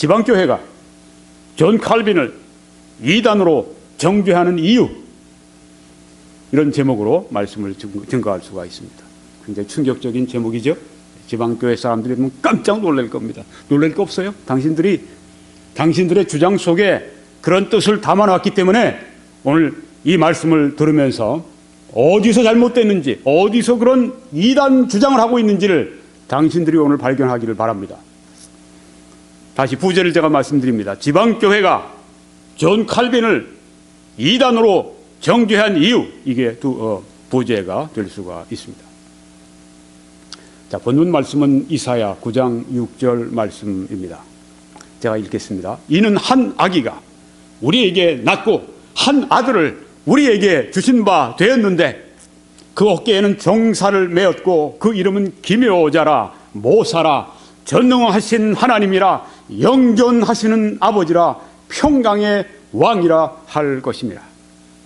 지방교회가 존 칼빈을 이단으로 정죄하는 이유, 이런 제목으로 말씀을 증거할 수가 있습니다. 굉장히 충격적인 제목이죠. 지방교회 사람들이 보면 깜짝 놀랄 겁니다. 놀랄 거 없어요. 당신들의 주장 속에 그런 뜻을 담아놨기 때문에 오늘 이 말씀을 들으면서 어디서 잘못됐는지, 어디서 그런 이단 주장을 하고 있는지를 당신들이 오늘 발견하기를 바랍니다. 다시 부제를 제가 말씀드립니다. 지방교회가 존 칼빈을 이단으로 정죄한 이유, 이게 부제가 될 수가 있습니다. 자, 본문 말씀은 이사야 9장 6절 말씀입니다. 제가 읽겠습니다. 이는 한 아기가 우리에게 낳고 한 아들을 우리에게 주신 바 되었는데 그 어깨에는 종살을 메었고 그 이름은 기묘자라 모사라 전능하신 하나님이라 영존하시는 아버지라 평강의 왕이라 할 것입니다.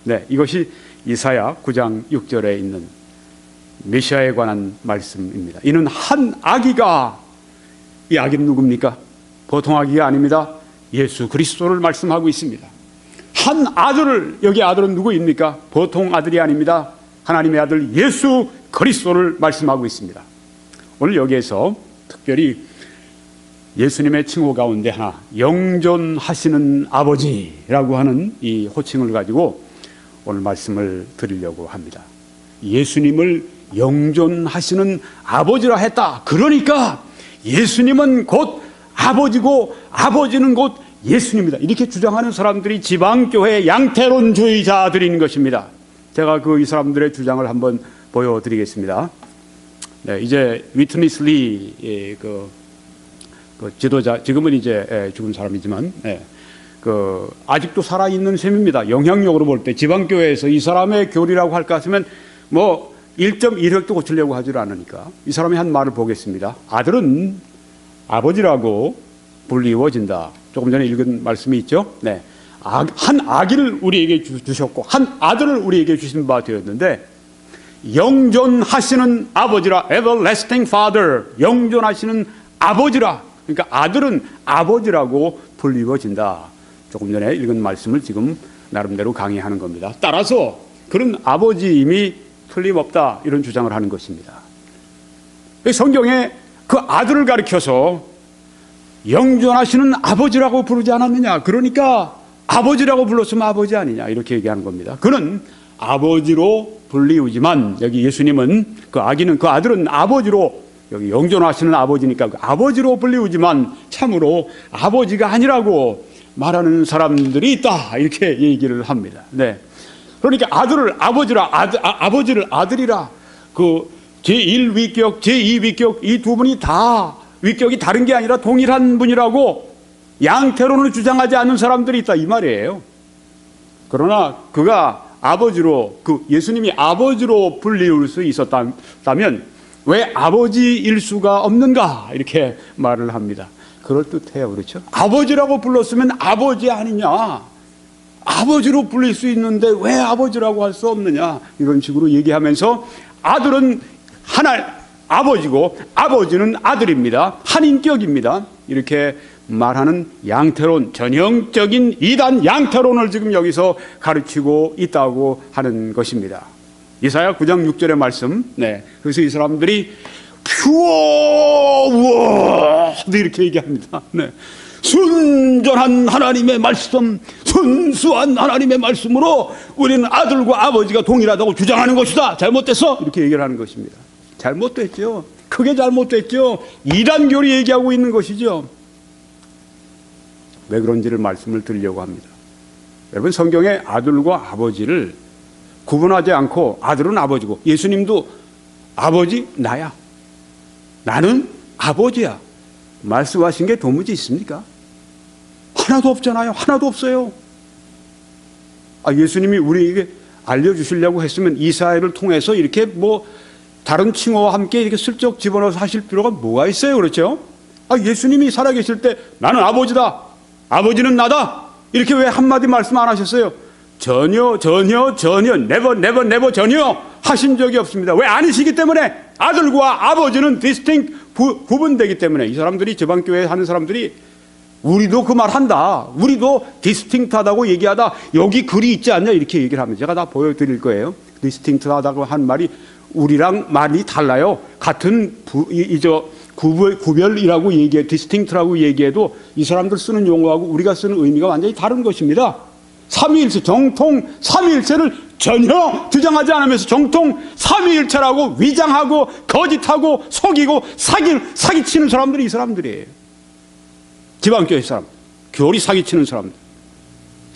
네, 이것이 이사야 9장 6절에 있는 메시아에 관한 말씀입니다. 이는 한 아기가, 이 아기는 누굽니까? 보통 아기가 아닙니다. 예수 그리스도를 말씀하고 있습니다. 한 아들을, 여기 아들은 누구입니까? 보통 아들이 아닙니다. 하나님의 아들 예수 그리스도를 말씀하고 있습니다. 오늘 여기에서 특별히 예수님의 칭호 가운데 하나, 영존하시는 아버지라고 하는 이 호칭을 가지고 오늘 말씀을 드리려고 합니다. 예수님을 영존하시는 아버지라 했다. 그러니까 예수님은 곧 아버지고 아버지는 곧 예수님이다. 이렇게 주장하는 사람들이 지방교회 양태론주의자들인 것입니다. 제가 이 사람들의 주장을 한번 보여드리겠습니다. 네, 이제 위트니스 리 그 지도자, 지금은 이제 죽은 사람이지만 아직도 살아있는 셈입니다. 영향력으로 볼 때 지방교회에서 이 사람의 교리라고 할까 하면 뭐 1.1획도 고치려고 하질 않으니까 이 사람이 한 말을 보겠습니다. 아들은 아버지라고 불리워진다. 조금 전에 읽은 말씀이 있죠. 네, 한 아기를 우리에게 주셨고 한 아들을 우리에게 주신 바 되었는데 영존하시는 아버지라, everlasting father, 영존하시는 아버지라. 그러니까 아들은 아버지라고 불리워진다. 조금 전에 읽은 말씀을 지금 나름대로 강의하는 겁니다. 따라서 그런 아버지임이 틀림없다, 이런 주장을 하는 것입니다. 성경에 그 아들을 가리켜서 영존하시는 아버지라고 부르지 않았느냐, 그러니까 아버지라고 불렀으면 아버지 아니냐, 이렇게 얘기하는 겁니다. 그는 아버지로 불리우지만, 여기 예수님은 그 아들은 아버지로, 여기 영존하시는 아버지니까 그 아버지로 불리우지만 참으로 아버지가 아니라고 말하는 사람들이 있다, 이렇게 얘기를 합니다. 네. 그러니까 아들을 아버지라, 아버지를 아들이라, 그 제1위격, 제2위격 이 두 분이 다 위격이 다른 게 아니라 동일한 분이라고 양태론을 주장하지 않는 사람들이 있다, 이 말이에요. 그러나 그가 아버지로, 예수님이 아버지로 불리울 수 있었다면 왜 아버지일 수가 없는가, 이렇게 말을 합니다. 그럴듯해요. 그렇죠? 아버지라고 불렀으면 아버지 아니냐, 아버지로 불릴 수 있는데 왜 아버지라고 할 수 없느냐, 이런 식으로 얘기하면서 아들은 아버지고 아버지는 아들입니다, 한 인격입니다, 이렇게 말하는 양태론, 전형적인 이단 양태론을 지금 여기서 가르치고 있다고 하는 것입니다. 이사야 9장 6절의 말씀. 네, 그래서 이 사람들이 퓨어 이렇게 얘기합니다. 네, 순전한 하나님의 말씀, 순수한 하나님의 말씀으로 우리는 아들과 아버지가 동일하다고 주장하는 것이다. 잘못됐어, 이렇게 얘기를 하는 것입니다. 잘못됐죠. 크게 잘못됐죠. 이단교리 얘기하고 있는 것이죠. 왜 그런지를 말씀을 드리려고 합니다. 여러분, 성경에 아들과 아버지를 구분하지 않고 아들은 아버지고, 예수님도 아버지 나야, 나는 아버지야 말씀하신 게 도무지 있습니까? 하나도 없잖아요. 하나도 없어요. 예수님이 우리에게 알려주시려고 했으면 이사야를 통해서 이렇게 다른 칭호와 함께 이렇게 슬쩍 집어넣어서 하실 필요가 뭐가 있어요? 그렇죠? 예수님이 살아계실 때 나는 아버지다, 아버지는 나다, 이렇게 왜 한마디 말씀 안 하셨어요? 전혀 never 전혀 하신 적이 없습니다. 왜? 아니시기 때문에. 아들과 아버지는 distinct, 구분되기 때문에. 이 사람들이, 지방교회 하는 사람들이 우리도 그 말 한다. 우리도 디스팅트하다고 얘기하다. 여기 글이 있지 않냐 이렇게 얘기를 하면 제가 다 보여드릴 거예요. 디스팅트하다고 한 말이 우리랑 말이 달라요. 같은 구별이라고 얘기해, 디스팅트라고 얘기해도 이 사람들 쓰는 용어하고 우리가 쓰는 의미가 완전히 다른 것입니다. 삼위일체, 정통 삼위일체를 전혀 주장하지 않으면서 정통 삼위일체라고 위장하고 거짓하고 속이고 사기치는 사람들이 이 사람들이에요. 지방교회 사람, 교리 사기치는 사람들.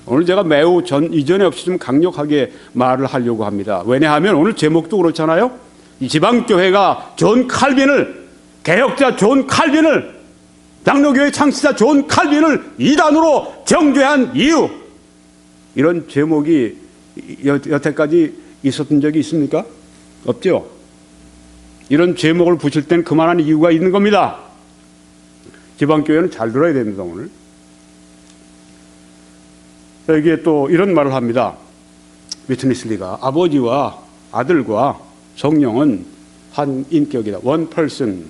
오늘 제가 매우 이전에 없이 좀 강력하게 말을 하려고 합니다. 왜냐하면 오늘 제목도 그렇잖아요. 이 지방교회가 존 칼빈을, 개혁자 존 칼빈을, 장로교회 창시자 존 칼빈을 이단으로 정죄한 이유, 이런 제목이 여태까지 있었던 적이 있습니까? 없죠. 이런 제목을 붙일 땐 그만한 이유가 있는 겁니다. 지방교회는 잘 들어야 됩니다. 오늘 여기에 또 이런 말을 합니다. 위트니슬리가 아버지와 아들과 성령은 한 인격이다. one person.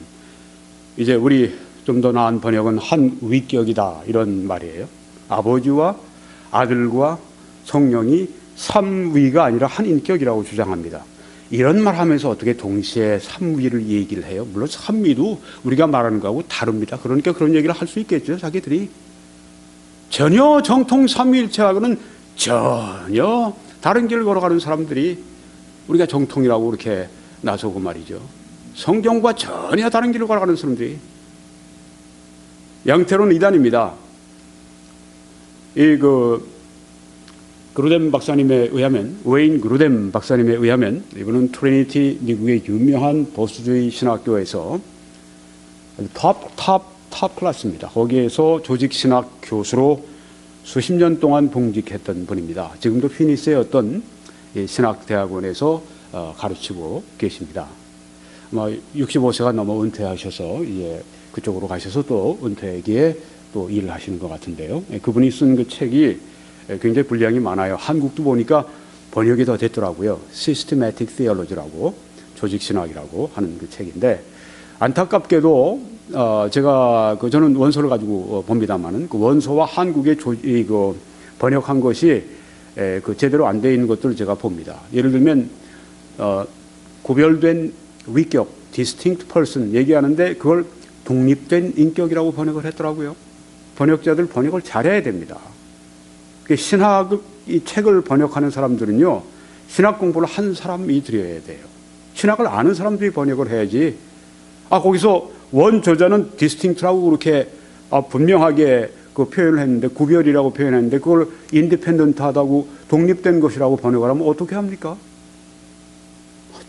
이제 우리 좀 더 나은 번역은 한 위격이다, 이런 말이에요. 아버지와 아들과 성령이 삼위가 아니라 한 인격이라고 주장합니다. 이런 말 하면서 어떻게 동시에 삼위를 얘기를 해요? 물론 삼위도 우리가 말하는 거하고 다릅니다. 그러니까 그런 얘기를 할 수 있겠죠, 자기들이. 전혀 정통 삼위일체하고는 전혀 다른 길을 걸어가는 사람들이 우리가 정통이라고 그렇게 나서고 말이죠. 성경과 전혀 다른 길을 걸어가는 사람들이. 양태로는 이단입니다. 그루뎀 박사님에 의하면, 웨인 그루뎀 박사님에 의하면, 이분은 트리니티 미국의 유명한 보수주의 신학교에서 탑 클래스입니다. 거기에서 조직신학 교수로 수십 년 동안 봉직했던 분입니다. 지금도 피니스의 어떤 신학대학원에서 가르치고 계십니다. 아마 65세가 넘어 은퇴하셔서 이제 그쪽으로 가셔서 또 은퇴기에 또 일을 하시는 것 같은데요. 그분이 쓴 그 책이 굉장히 분량이 많아요. 한국도 보니까 번역이 더 됐더라고요. Systematic Theology라고, 조직신학이라고 하는 그 책인데, 안타깝게도 제가 저는 원서를 가지고 봅니다만은 그 원서와 한국의 번역한 것이 제대로 안 돼 있는 것들을 제가 봅니다. 예를 들면 구별된 위격, distinct person 얘기하는데 그걸 독립된 인격이라고 번역을 했더라고요. 번역자들 번역을 잘해야 됩니다. 신학 이 책을 번역하는 사람들은요, 신학 공부를 한 사람이 드려야 돼요. 신학을 아는 사람들이 번역을 해야지. 거기서 원저자는 디스팅트라고 그렇게 분명하게 그 표현을 했는데, 구별이라고 표현했는데 그걸 인디펜던트하다고 독립된 것이라고 번역을 하면 어떻게 합니까?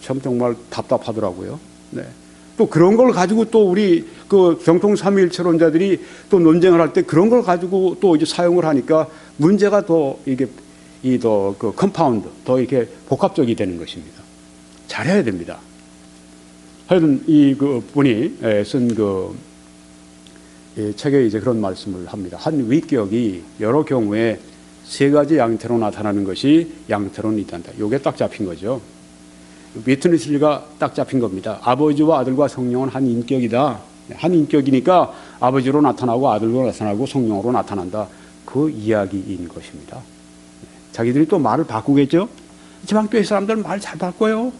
참 정말 답답하더라고요. 네. 또 그런 걸 가지고 또 우리 그 정통 삼위일체론자들이 또 논쟁을 할 때 그런 걸 가지고 또 이제 사용을 하니까 문제가 더 이게 그 컴파운드, 더 이렇게 복합적이 되는 것입니다. 잘해야 됩니다. 하여튼 그 분이 쓴 책에 이제 그런 말씀을 합니다. 한 위격이 여러 경우에 세 가지 양태로 나타나는 것이 양태로는 있단다. 요게 딱 잡힌 거죠. 위트니스가 딱 잡힌 겁니다. 아버지와 아들과 성령은 한 인격이다. 한 인격이니까 아버지로 나타나고 아들로 나타나고 성령으로 나타난다. 그 이야기인 것입니다. 자기들이 또 말을 바꾸겠죠. 지방교회 사람들은 말 잘 바꿔요.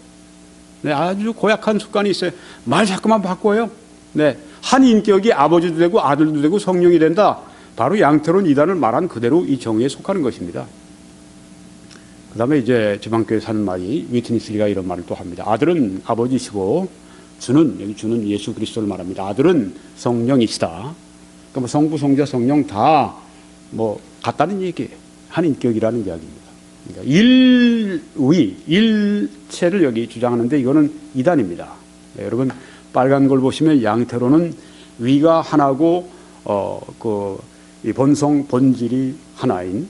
네, 아주 고약한 습관이 있어요. 말 자꾸만 바꿔요. 네, 한 인격이 아버지도 되고 아들도 되고 성령이 된다. 바로 양태론 이단을 말한 그대로 이 정의에 속하는 것입니다. 그 다음에 이제 지방교회 사는 말이, 위트니스리가 이런 말을 또 합니다. 아들은 아버지시고 여기 주는 예수 그리스도를 말합니다. 아들은 성령이시다. 그러니까 뭐 성부, 성자, 성령 다 뭐 같다는 얘기예요. 한 인격이라는 이야기입니다. 그러니까 일체를 여기 주장하는데 이거는 이단입니다. 네, 여러분 빨간 걸 보시면 양태로는 위가 하나고 이 본성 본질이 하나인,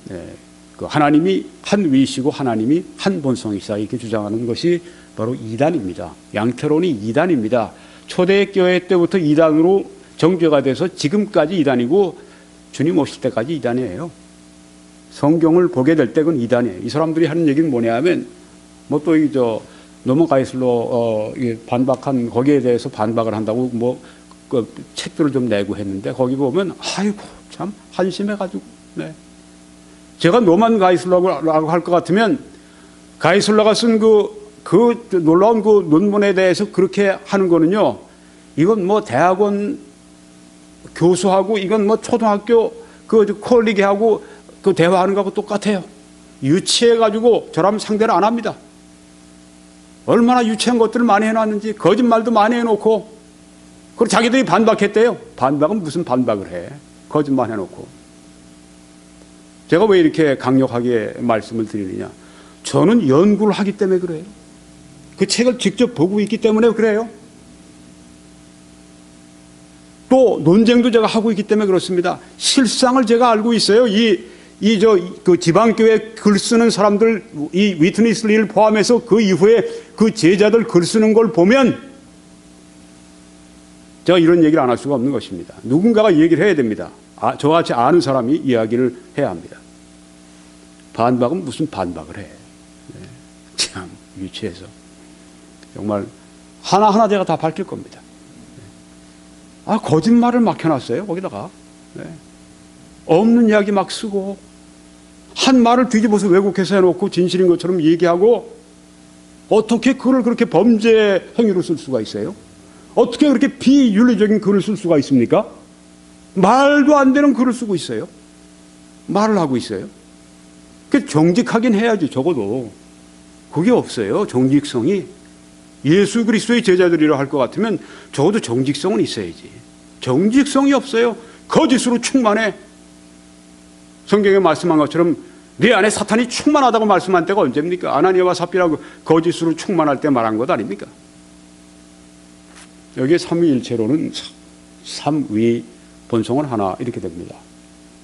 그 하나님이 한 위시고 하나님이 한 본성이시다, 이렇게 주장하는 것이 바로 이단입니다. 양태론이 이단입니다. 초대교회 때부터 이단으로 정죄가 돼서 지금까지 이단이고 주님 오실 때까지 이단이에요. 성경을 보게 될 때 그건 이단이에요. 이 사람들이 하는 얘기는 뭐냐 하면 뭐 또 넘어가이슬로 반박한 거기에 대해서 반박을 한다고 뭐 그 책들을 좀 내고 했는데 거기 보면 아이고 참 한심해가지고 네. 제가 노만 가이슬러라고 할 것 같으면 가이슬러가 쓴 그 놀라운 그 논문에 대해서 그렇게 하는 거는요, 이건 뭐 대학원 교수하고 이건 뭐 초등학교 그 콜리기하고 그 대화하는 거하고 똑같아요. 유치해가지고 저라면 상대를 안 합니다. 얼마나 유치한 것들을 많이 해놨는지, 거짓말도 많이 해놓고, 그리고 자기들이 반박했대요. 반박은 무슨 반박을 해. 거짓말 해놓고. 제가 왜 이렇게 강력하게 말씀을 드리느냐. 저는 연구를 하기 때문에 그래요. 그 책을 직접 보고 있기 때문에 그래요. 또 논쟁도 제가 하고 있기 때문에 그렇습니다. 실상을 제가 알고 있어요. 그 지방교회 글 쓰는 사람들, 이 위트니스 리를 포함해서 그 이후에 그 제자들 글 쓰는 걸 보면 제가 이런 얘기를 안 할 수가 없는 것입니다. 누군가가 얘기를 해야 됩니다. 저같이 아는 사람이 이야기를 해야 합니다. 반박은 무슨 반박을 해. 네. 참 유치해서. 정말 하나하나 제가 다 밝힐 겁니다. 거짓말을 막 해놨어요. 거기다가. 네. 없는 이야기 막 쓰고 한 말을 뒤집어서 왜곡해서 해놓고 진실인 것처럼 얘기하고 어떻게 글을 그렇게 범죄 행위로 쓸 수가 있어요? 어떻게 그렇게 비윤리적인 글을 쓸 수가 있습니까? 말도 안 되는 글을 쓰고 있어요. 말을 하고 있어요. 정직하긴 해야지. 적어도 그게 없어요. 정직성이. 예수 그리스도의 제자들이라 할 것 같으면 적어도 정직성은 있어야지. 정직성이 없어요. 거짓으로 충만해. 성경에 말씀한 것처럼 네 안에 사탄이 충만하다고 말씀한 때가 언제입니까? 아나니아와 삽비라고 거짓으로 충만할 때 말한 것 아닙니까? 여기에 삼위일체로는 삼위 본성은 하나 이렇게 됩니다.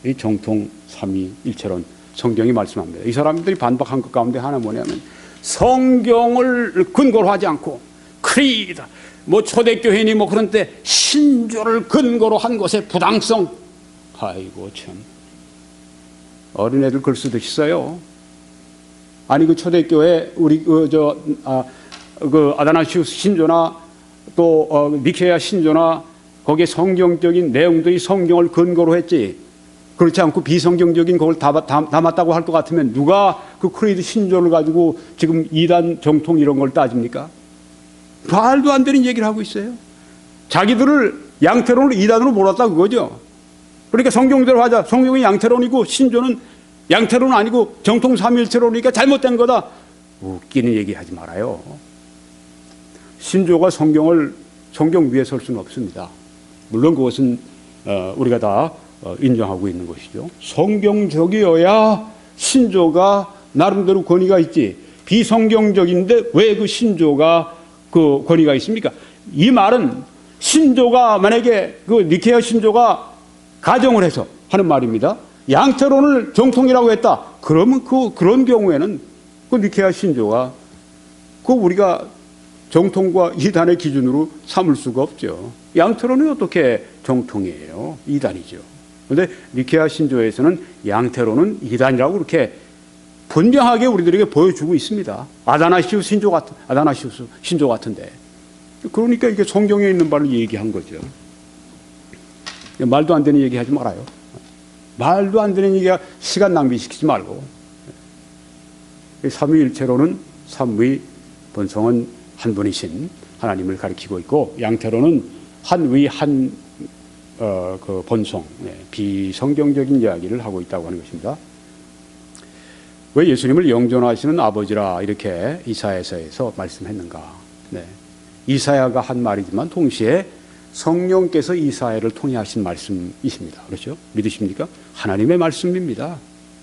이 정통 삼위일체론 성경이 말씀합니다. 이 사람들이 반박한 것 가운데 하나 뭐냐면 성경을 근거로 하지 않고 크리드 뭐 초대교회니 뭐 그런 때 신조를 근거로 한 것의 부당성. 아이고 참 어린애들 글 쓰듯이 써요. 아니 그 초대교회 우리 아다나시우스 신조나 또 니케아 신조나 거기에 성경적인 내용들이 성경을 근거로 했지. 그렇지 않고 비성경적인 그걸 담았다고 할 것 같으면 누가 그 크리드 신조를 가지고 지금 이단 정통 이런 걸 따집니까? 말도 안 되는 얘기를 하고 있어요. 자기들을 양태론으로 이단으로 몰았다 그거죠. 그러니까 성경대로 하자. 성경이 양태론이고 신조는 양태론은 아니고 정통 삼위일체론이니까 잘못된 거다. 웃기는 얘기 하지 말아요. 신조가 성경 위에 설 수는 없습니다. 물론 그것은 우리가 다 인정하고 있는 것이죠. 성경적이어야 신조가 나름대로 권위가 있지. 비성경적인데 왜 그 신조가 그 권위가 있습니까? 이 말은 신조가 만약에 그 니케아 신조가 가정을 해서 하는 말입니다. 양태론을 정통이라고 했다. 그러면 그런 경우에는 그 니케아 신조가 그 우리가 정통과 이단의 기준으로 삼을 수가 없죠. 양태론은 어떻게 정통이에요? 이단이죠. 그런데 니케아 신조에서는 양태론은 이단이라고 그렇게 분명하게 우리들에게 보여주고 있습니다. 아다나시우스 신조 같은데. 그러니까 이게 성경에 있는 바를 얘기한 거죠. 말도 안 되는 얘기 하지 말아요. 말도 안 되는 얘기가 시간 낭비시키지 말고. 삼위일체로는 삼위 본성은 한 분이신 하나님을 가리키고 있고, 양태로는 한위 그 본성, 비성경적인 이야기를 하고 있다고 하는 것입니다. 왜 예수님을 영존하시는 아버지라 이렇게 이사야서에서 말씀했는가? 이사야가 한 말이지만 동시에 성령께서 이사야를 통해 하신 말씀이십니다. 그렇죠? 믿으십니까? 하나님의 말씀입니다.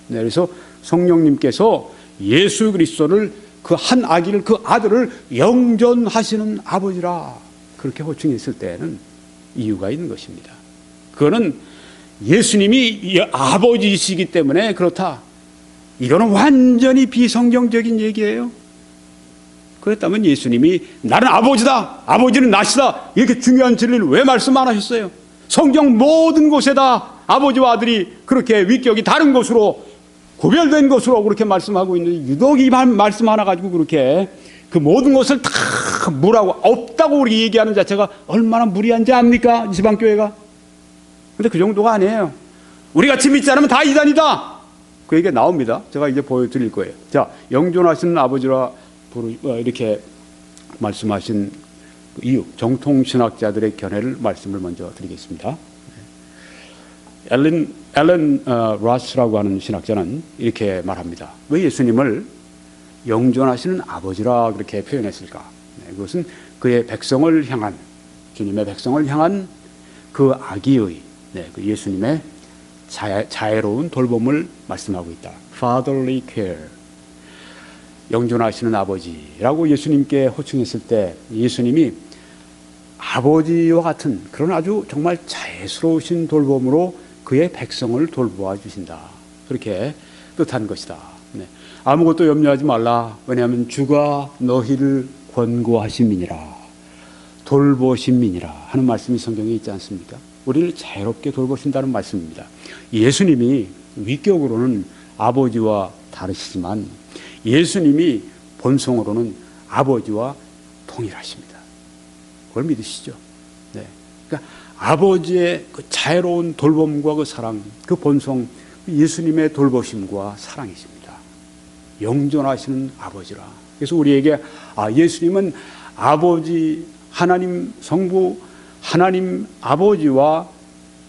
그래서 성령님께서 예수 그리스도를 그 한 아기를 그 아들을 영존하시는 아버지라 그렇게 호칭했을 때는 이유가 있는 것입니다. 그거는 예수님이 아버지이시기 때문에 그렇다. 이거는 완전히 비성경적인 얘기예요. 그랬다면 예수님이 나는 아버지다, 아버지는 나시다, 이렇게 중요한 진리를 왜 말씀 안 하셨어요? 성경 모든 곳에다 아버지와 아들이 그렇게 위격이 다른 것으로 구별된 것으로 그렇게 말씀하고 있는데 유독 이 말씀 하나 가지고 그렇게 그 모든 것을 다 무라고 없다고 우리 얘기하는 자체가 얼마나 무리한지 압니까? 지방교회가. 근데 그 정도가 아니에요. 우리 같이 믿지 않으면 다 이단이다. 그 얘기가 나옵니다. 제가 이제 보여드릴 거예요. 자, 영존하시는 아버지라 이렇게 말씀하신 이유, 정통신학자들의 견해를 말씀을 먼저 드리겠습니다. 앨런 러스라고 하는 신학자는 이렇게 말합니다. 왜 예수님을 영존하시는 아버지라 그렇게 표현했을까? 그것은 그의 백성을 향한, 주님의 백성을 향한 그 악의의, 그 예수님의 자애로운 돌봄을 말씀하고 있다. Fatherly care. 영존하시는 아버지라고 예수님께 호칭했을 때 예수님이 아버지와 같은 그런 아주 정말 자애스러우신 돌봄으로 그의 백성을 돌보아 주신다. 그렇게 뜻한 것이다. 아무것도 염려하지 말라. 왜냐하면 주가 너희를 권고하심이니라. 돌보심이니라 하는 말씀이 성경에 있지 않습니까? 우리를 자유롭게 돌보신다는 말씀입니다. 예수님이 위격으로는 아버지와 다르시지만 예수님이 본성으로는 아버지와 동일하십니다. 그걸 믿으시죠? 네. 그러니까 아버지의 그 자애로운 돌봄과 그 사랑, 그 본성, 예수님의 돌보심과 사랑이십니다. 영존하시는 아버지라. 그래서 우리에게 예수님은 아버지, 하나님 성부, 하나님 아버지와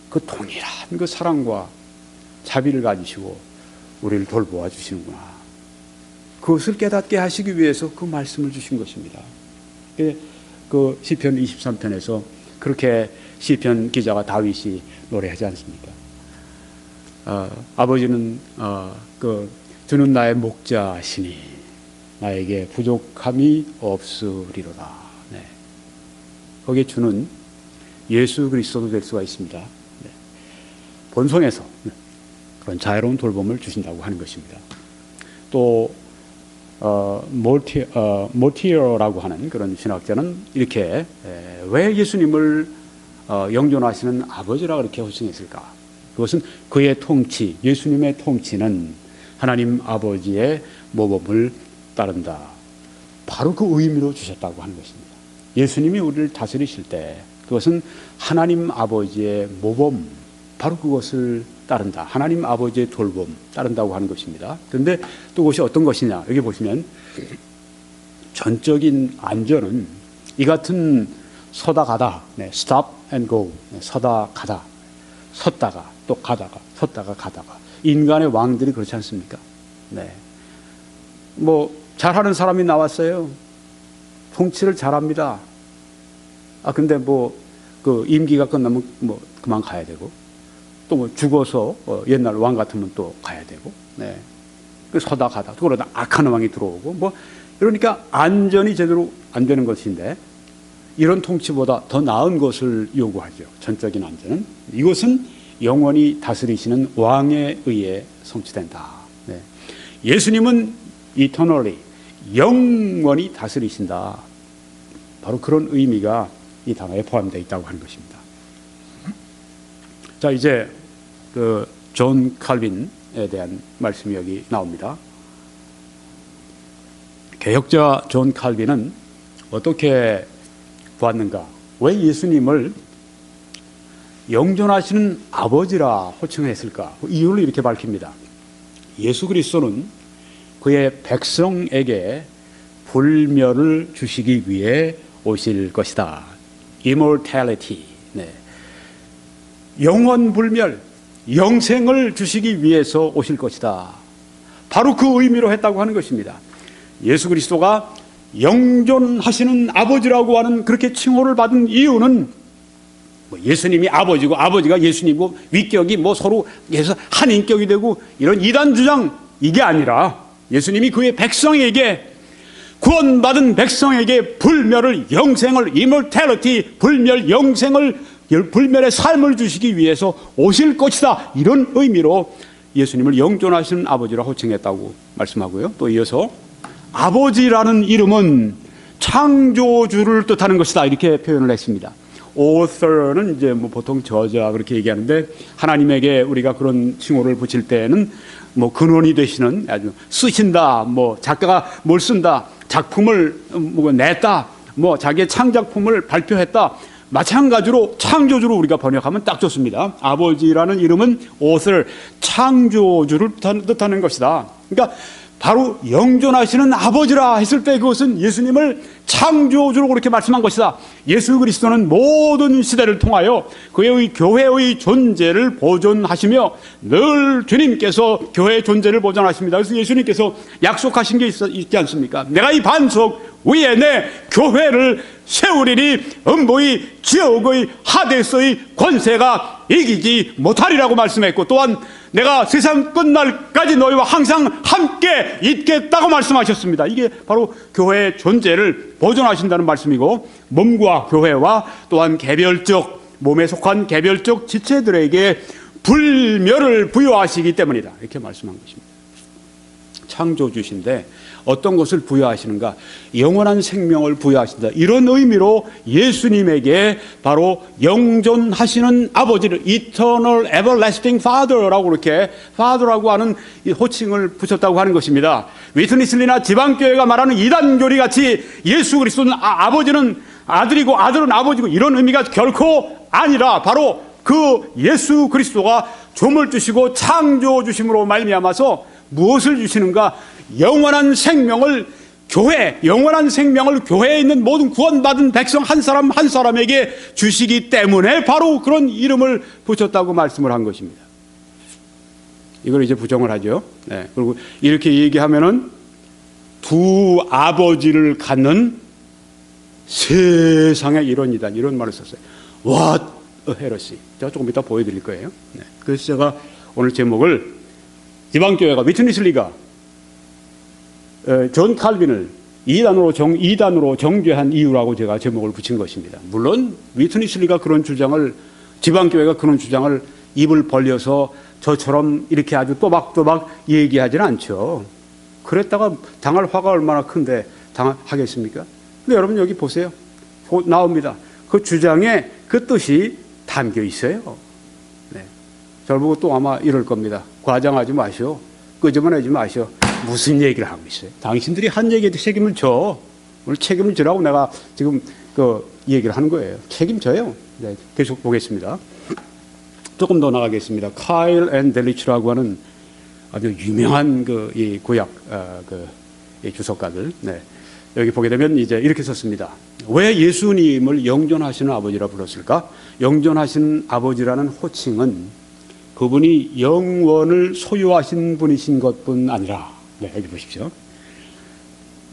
그 동일한 그 사랑과 자비를 가지시고 우리를 돌보아 주시는구나. 그것을 깨닫게 하시기 위해서 그 말씀을 주신 것입니다. 그 시편 23편에서 그렇게 시편 기자가 다윗이 노래하지 않습니까? 아버지는 주는 나의 목자시니 나에게 부족함이 없으리로다. 네. 거기에 주는 예수 그리스도도 될 수가 있습니다. 네. 본성에서 그런 자유로운 돌봄을 주신다고 하는 것입니다. 또 모티어라고 하는 그런 신학자는 이렇게 왜 예수님을 영존하시는 아버지라 그렇게 호칭했을까? 그것은 그의 통치, 예수님의 통치는 하나님 아버지의 모범을 따른다. 바로 그 의미로 주셨다고 하는 것입니다. 예수님이 우리를 다스리실 때 그것은 하나님 아버지의 모범, 바로 그것을 따른다. 하나님 아버지의 돌봄 따른다고 하는 것입니다. 그런데 또 그것이 어떤 것이냐? 여기 보시면 전적인 안전은 이 같은 서다 가다, stop and go, 서다 가다, 섰다가 또 가다가, 섰다가 가다가. 인간의 왕들이 그렇지 않습니까? 네. 잘하는 사람이 나왔어요. 통치를 잘합니다. 근데 그 임기가 끝나면 그만 가야 되고, 또 죽어서 옛날 왕 같으면 또 가야 되고, 네. 서다 가다, 그러다 악한 왕이 들어오고, 이러니까 안전이 제대로 안 되는 것인데, 이런 통치보다 더 나은 것을 요구하죠. 전적인 안전은. 이것은 영원히 다스리시는 왕에 의해 성취된다. 네. 예수님은 eternally, 영원히 다스리신다. 바로 그런 의미가 이 단어에 포함되어 있다고 하는 것입니다. 자, 이제 존 칼빈에 대한 말씀이 여기 나옵니다. 개혁자 존 칼빈은 어떻게 보았는가? 왜 예수님을 영존하시는 아버지라 호칭했을까? 이유를 이렇게 밝힙니다. 예수 그리스도는 그의 백성에게 불멸을 주시기 위해 오실 것이다. Immortality. 네. 영원 불멸, 영생을 주시기 위해서 오실 것이다. 바로 그 의미로 했다고 하는 것입니다. 예수 그리스도가 영존하시는 아버지라고 하는 그렇게 칭호를 받은 이유는 예수님이 아버지고 아버지가 예수님이고 위격이 서로 해서 한 인격이 되고 이런 이단 주장 이게 아니라 예수님이 그의 백성에게 구원받은 백성에게 불멸을 영생을 immortality 불멸 영생을 불멸의 삶을 주시기 위해서 오실 것이다. 이런 의미로 예수님을 영존하시는 아버지라 호칭했다고 말씀하고요. 또 이어서 아버지라는 이름은 창조주를 뜻하는 것이다. 이렇게 표현을 했습니다. author는 이제 보통 저자 그렇게 얘기하는데 하나님에게 우리가 그런 칭호를 붙일 때는 근원이 되시는 아주 쓰신다, 작가가 뭘 쓴다, 작품을 냈다, 뭐 자기의 창작품을 발표했다. 마찬가지로 창조주로 우리가 번역하면 딱 좋습니다. 아버지라는 이름은 author, 창조주를 뜻하는 것이다. 그러니까 바로 영존하시는 아버지라 했을 때 그것은 예수님을 창조주로 그렇게 말씀한 것이다. 예수 그리스도는 모든 시대를 통하여 그의 교회의 존재를 보존하시며 늘 주님께서 교회의 존재를 보존하십니다. 그래서 예수님께서 약속하신 게 있지 않습니까? 내가 이 반석 위에 내 교회를 세우리니 음부의 지옥의 하데스의 권세가 이기지 못하리라고 말씀했고, 또한 내가 세상 끝날까지 너희와 항상 함께 있겠다고 말씀하셨습니다. 이게 바로 교회의 존재를 보존하신다는 말씀이고, 몸과 교회와 또한 개별적, 몸에 속한 개별적 지체들에게 불멸을 부여하시기 때문이다, 이렇게 말씀한 것입니다. 창조주신데 어떤 것을 부여하시는가? 영원한 생명을 부여하신다. 이런 의미로 예수님에게 바로 영존하시는 아버지를 Eternal Everlasting Father라고 그렇게 Father라고 하는 이 호칭을 붙였다고 하는 것입니다. 위트니슬리나 지방교회가 말하는 이단교리 같이 예수 그리스도는 아버지는 아들이고 아들은 아버지고 이런 의미가 결코 아니라 바로 그 예수 그리스도가 조물 주시고 창조 주심으로 말미암아서 무엇을 주시는가? 영원한 생명을 영원한 생명을 교회에 있는 모든 구원받은 백성 한 사람 한 사람에게 주시기 때문에 바로 그런 이름을 붙였다고 말씀을 한 것입니다. 이걸 이제 부정을 하죠. 네. 그리고 이렇게 얘기하면은 두 아버지를 갖는 세상의 이론이다, 이런 말을 썼어요. What a heresy. 제가 조금 이따 보여드릴 거예요. 네. 그래서 제가 오늘 제목을 지방교회가 위트니슬리가 존 칼빈을 이단으로 정죄한 이유라고 제가 제목을 붙인 것입니다. 물론 위트니슬리가 그런 주장을, 지방교회가 그런 주장을 입을 벌려서 저처럼 이렇게 아주 또박또박 얘기하지는 않죠. 그랬다가 당할 화가 얼마나 큰데 당하겠습니까? 근데 여러분 여기 보세요. 나옵니다. 그 주장에 그 뜻이 담겨 있어요. 네. 저를 보고 또 아마 이럴 겁니다. 과장하지 마시오. 끄집어내지 마시오. 무슨 얘기를 하고 있어요? 당신들이 한 얘기에 책임을 져. 오늘 책임을 지라고 내가 지금 그 얘기를 하는 거예요. 책임져요. 네, 계속 보겠습니다. 조금 더 나가겠습니다. 카일 앤 델리츠라고 하는 아주 유명한 이 구약 이 주석가들. 네. 여기 보게 되면 이제 이렇게 썼습니다. 왜 예수님을 영존하시는 아버지라 불렀을까? 영존하시는 아버지라는 호칭은 그분이 영원을 소유하신 분이신 것뿐 아니라, 네, 여기 보십시오.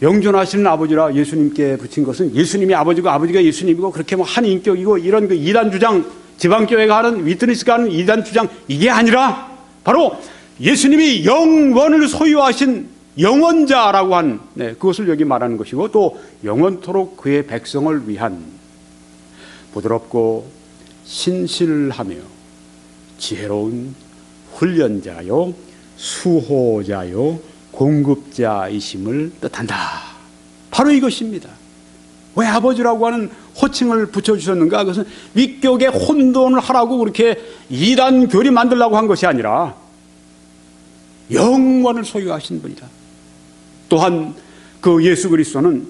영존하시는 아버지라 예수님께 붙인 것은 예수님이 아버지고 아버지가 예수님이고 그렇게 뭐 한 인격이고 이런 그 이단 주장, 지방교회가 하는, 위트니스가 하는 이단 주장, 이게 아니라 바로 예수님이 영원을 소유하신 영원자라고 한, 네, 그것을 여기 말하는 것이고, 또 영원토록 그의 백성을 위한 부드럽고 신실하며 지혜로운 훈련자요 수호자요 공급자이심을 뜻한다. 바로 이것입니다. 왜 아버지라고 하는 호칭을 붙여주셨는가? 그것은 위격의 혼돈을 하라고 그렇게 이단 교리 만들라고 한 것이 아니라 영원을 소유하신 분이다. 또한 그 예수 그리스도는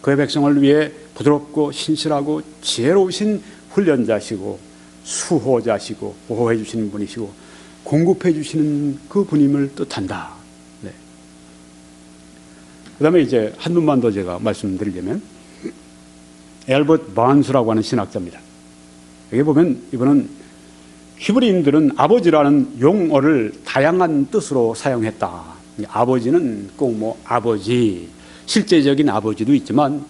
그의 백성을 위해 부드럽고 신실하고 지혜로우신 훈련자시고 수호자시고 보호해 주시는 분이시고 공급해 주시는 그 분임을 뜻한다. 네. 그 다음에 이제 한 분만 더 제가 말씀드리려면 엘버트 바운스라고 하는 신학자입니다. 여기 보면 이분은 히브리인들은 아버지라는 용어를 다양한 뜻으로 사용했다. 아버지는 꼭 뭐 아버지, 실제적인 아버지도 있지만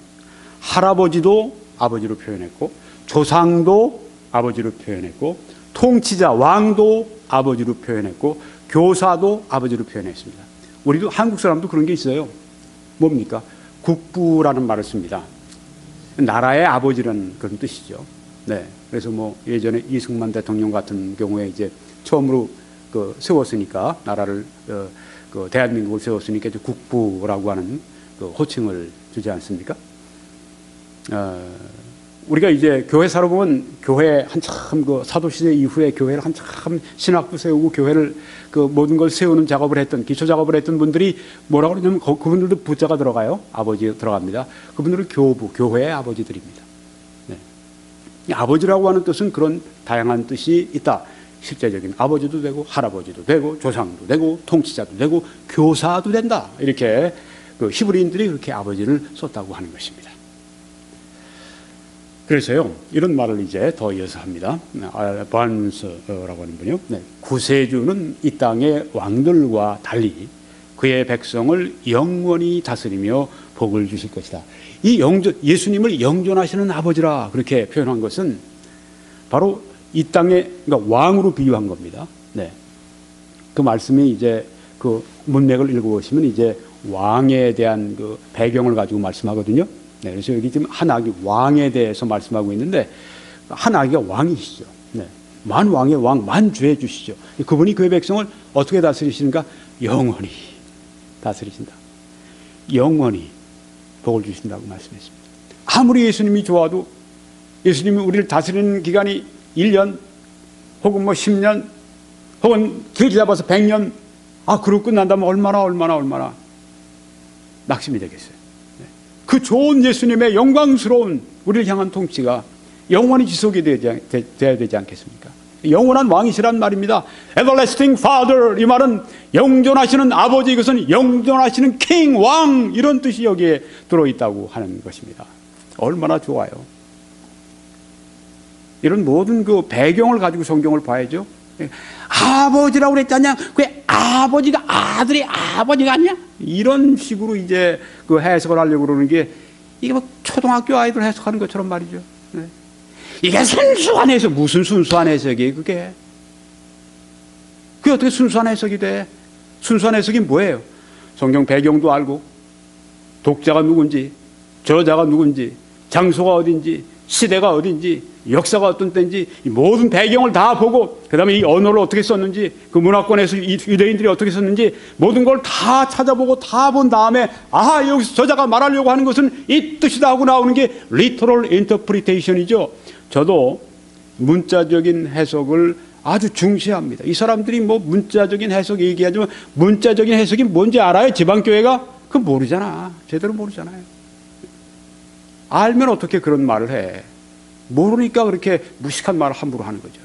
할아버지도 아버지로 표현했고, 조상도 아버지로 표현했고, 통치자 왕도 아버지로 표현했고, 교사도 아버지로 표현했습니다. 우리도 한국 사람도 그런 게 있어요. 뭡니까? 국부라는 말을 씁니다. 나라의 아버지라는 그런 뜻이죠. 네. 그래서 뭐 예전에 이승만 대통령 같은 경우에 이제 처음으로 세웠으니까, 나라를 대한민국을 세웠으니까 이제 국부라고 하는 호칭을 주지 않습니까? 우리가 이제 교회 살아보면 교회 한참 그 사도시대 이후에 교회를 한참 신학부 세우고 교회를 그 모든 걸 세우는 작업을 했던 기초 작업을 했던 분들이 뭐라고 그러냐면 그분들도 부자가 들어가요. 아버지 들어갑니다. 그분들은 교회의 아버지들입니다. 네. 아버지라고 하는 뜻은 그런 다양한 뜻이 있다. 실제적인 아버지도 되고 할아버지도 되고 조상도 되고 통치자도 되고 교사도 된다. 이렇게 그 히브리인들이 그렇게 아버지를 썼다고 하는 것입니다. 그래서요, 이런 말을 이제 더 이어서 합니다. 바른스라고 하는 분이요. 네. 구세주는 이 땅의 왕들과 달리 그의 백성을 영원히 다스리며 복을 주실 것이다. 이 예수님을 영존하시는 아버지라 그렇게 표현한 것은 바로 이 땅의 그러니까 왕으로 비유한 겁니다. 네. 그 말씀이 이제 그 문맥을 읽어보시면 이제 왕에 대한 그 배경을 가지고 말씀하거든요. 네, 그래서 여기 지금 한아기 왕에 대해서 말씀하고 있는데 한아기가 왕이시죠. 네, 만왕의 왕, 만주의 주시죠. 그분이 그의 백성을 어떻게 다스리시는가? 영원히 다스리신다. 영원히 복을 주신다고 말씀했습니다. 아무리 예수님이 좋아도 예수님이 우리를 다스리는 기간이 1년 혹은 뭐 10년 혹은 길게 잡아서 100년 그러고 끝난다면 얼마나 낙심이 되겠어요. 그 좋은 예수님의 영광스러운 우리를 향한 통치가 영원히 지속이 돼야 되지 않겠습니까? 영원한 왕이시란 말입니다. Everlasting Father, 이 말은 영존하시는 아버지, 이것은 영존하시는 king, 왕, 이런 뜻이 여기에 들어있다고 하는 것입니다. 얼마나 좋아요. 이런 모든 그 배경을 가지고 성경을 봐야죠. 아버지라고 그랬잖냐? 그 아버지가 아들의 아버지가 아니야? 이런 식으로 이제 그 해석을 하려고 그러는 게 이게 뭐 초등학교 아이들 해석하는 것처럼 말이죠. 네. 이게 순수한 해석, 무슨 순수한 해석이에요, 그게? 그게 어떻게 순수한 해석이 돼? 순수한 해석이 뭐예요? 성경 배경도 알고, 독자가 누군지, 저자가 누군지, 장소가 어딘지, 시대가 어딘지, 역사가 어떤 때인지 이 모든 배경을 다 보고 그 다음에 이 언어를 어떻게 썼는지 그 문화권에서 유대인들이 어떻게 썼는지 모든 걸 다 찾아보고 다 본 다음에 여기서 저자가 말하려고 하는 것은 이 뜻이다 하고 나오는 게 literal interpretation이죠. 저도 문자적인 해석을 아주 중시합니다. 이 사람들이 뭐 문자적인 해석 얘기하지만 문자적인 해석이 뭔지 알아요? 지방교회가? 그거 모르잖아. 제대로 모르잖아요. 알면 어떻게 그런 말을 해? 모르니까 그렇게 무식한 말을 함부로 하는 거죠.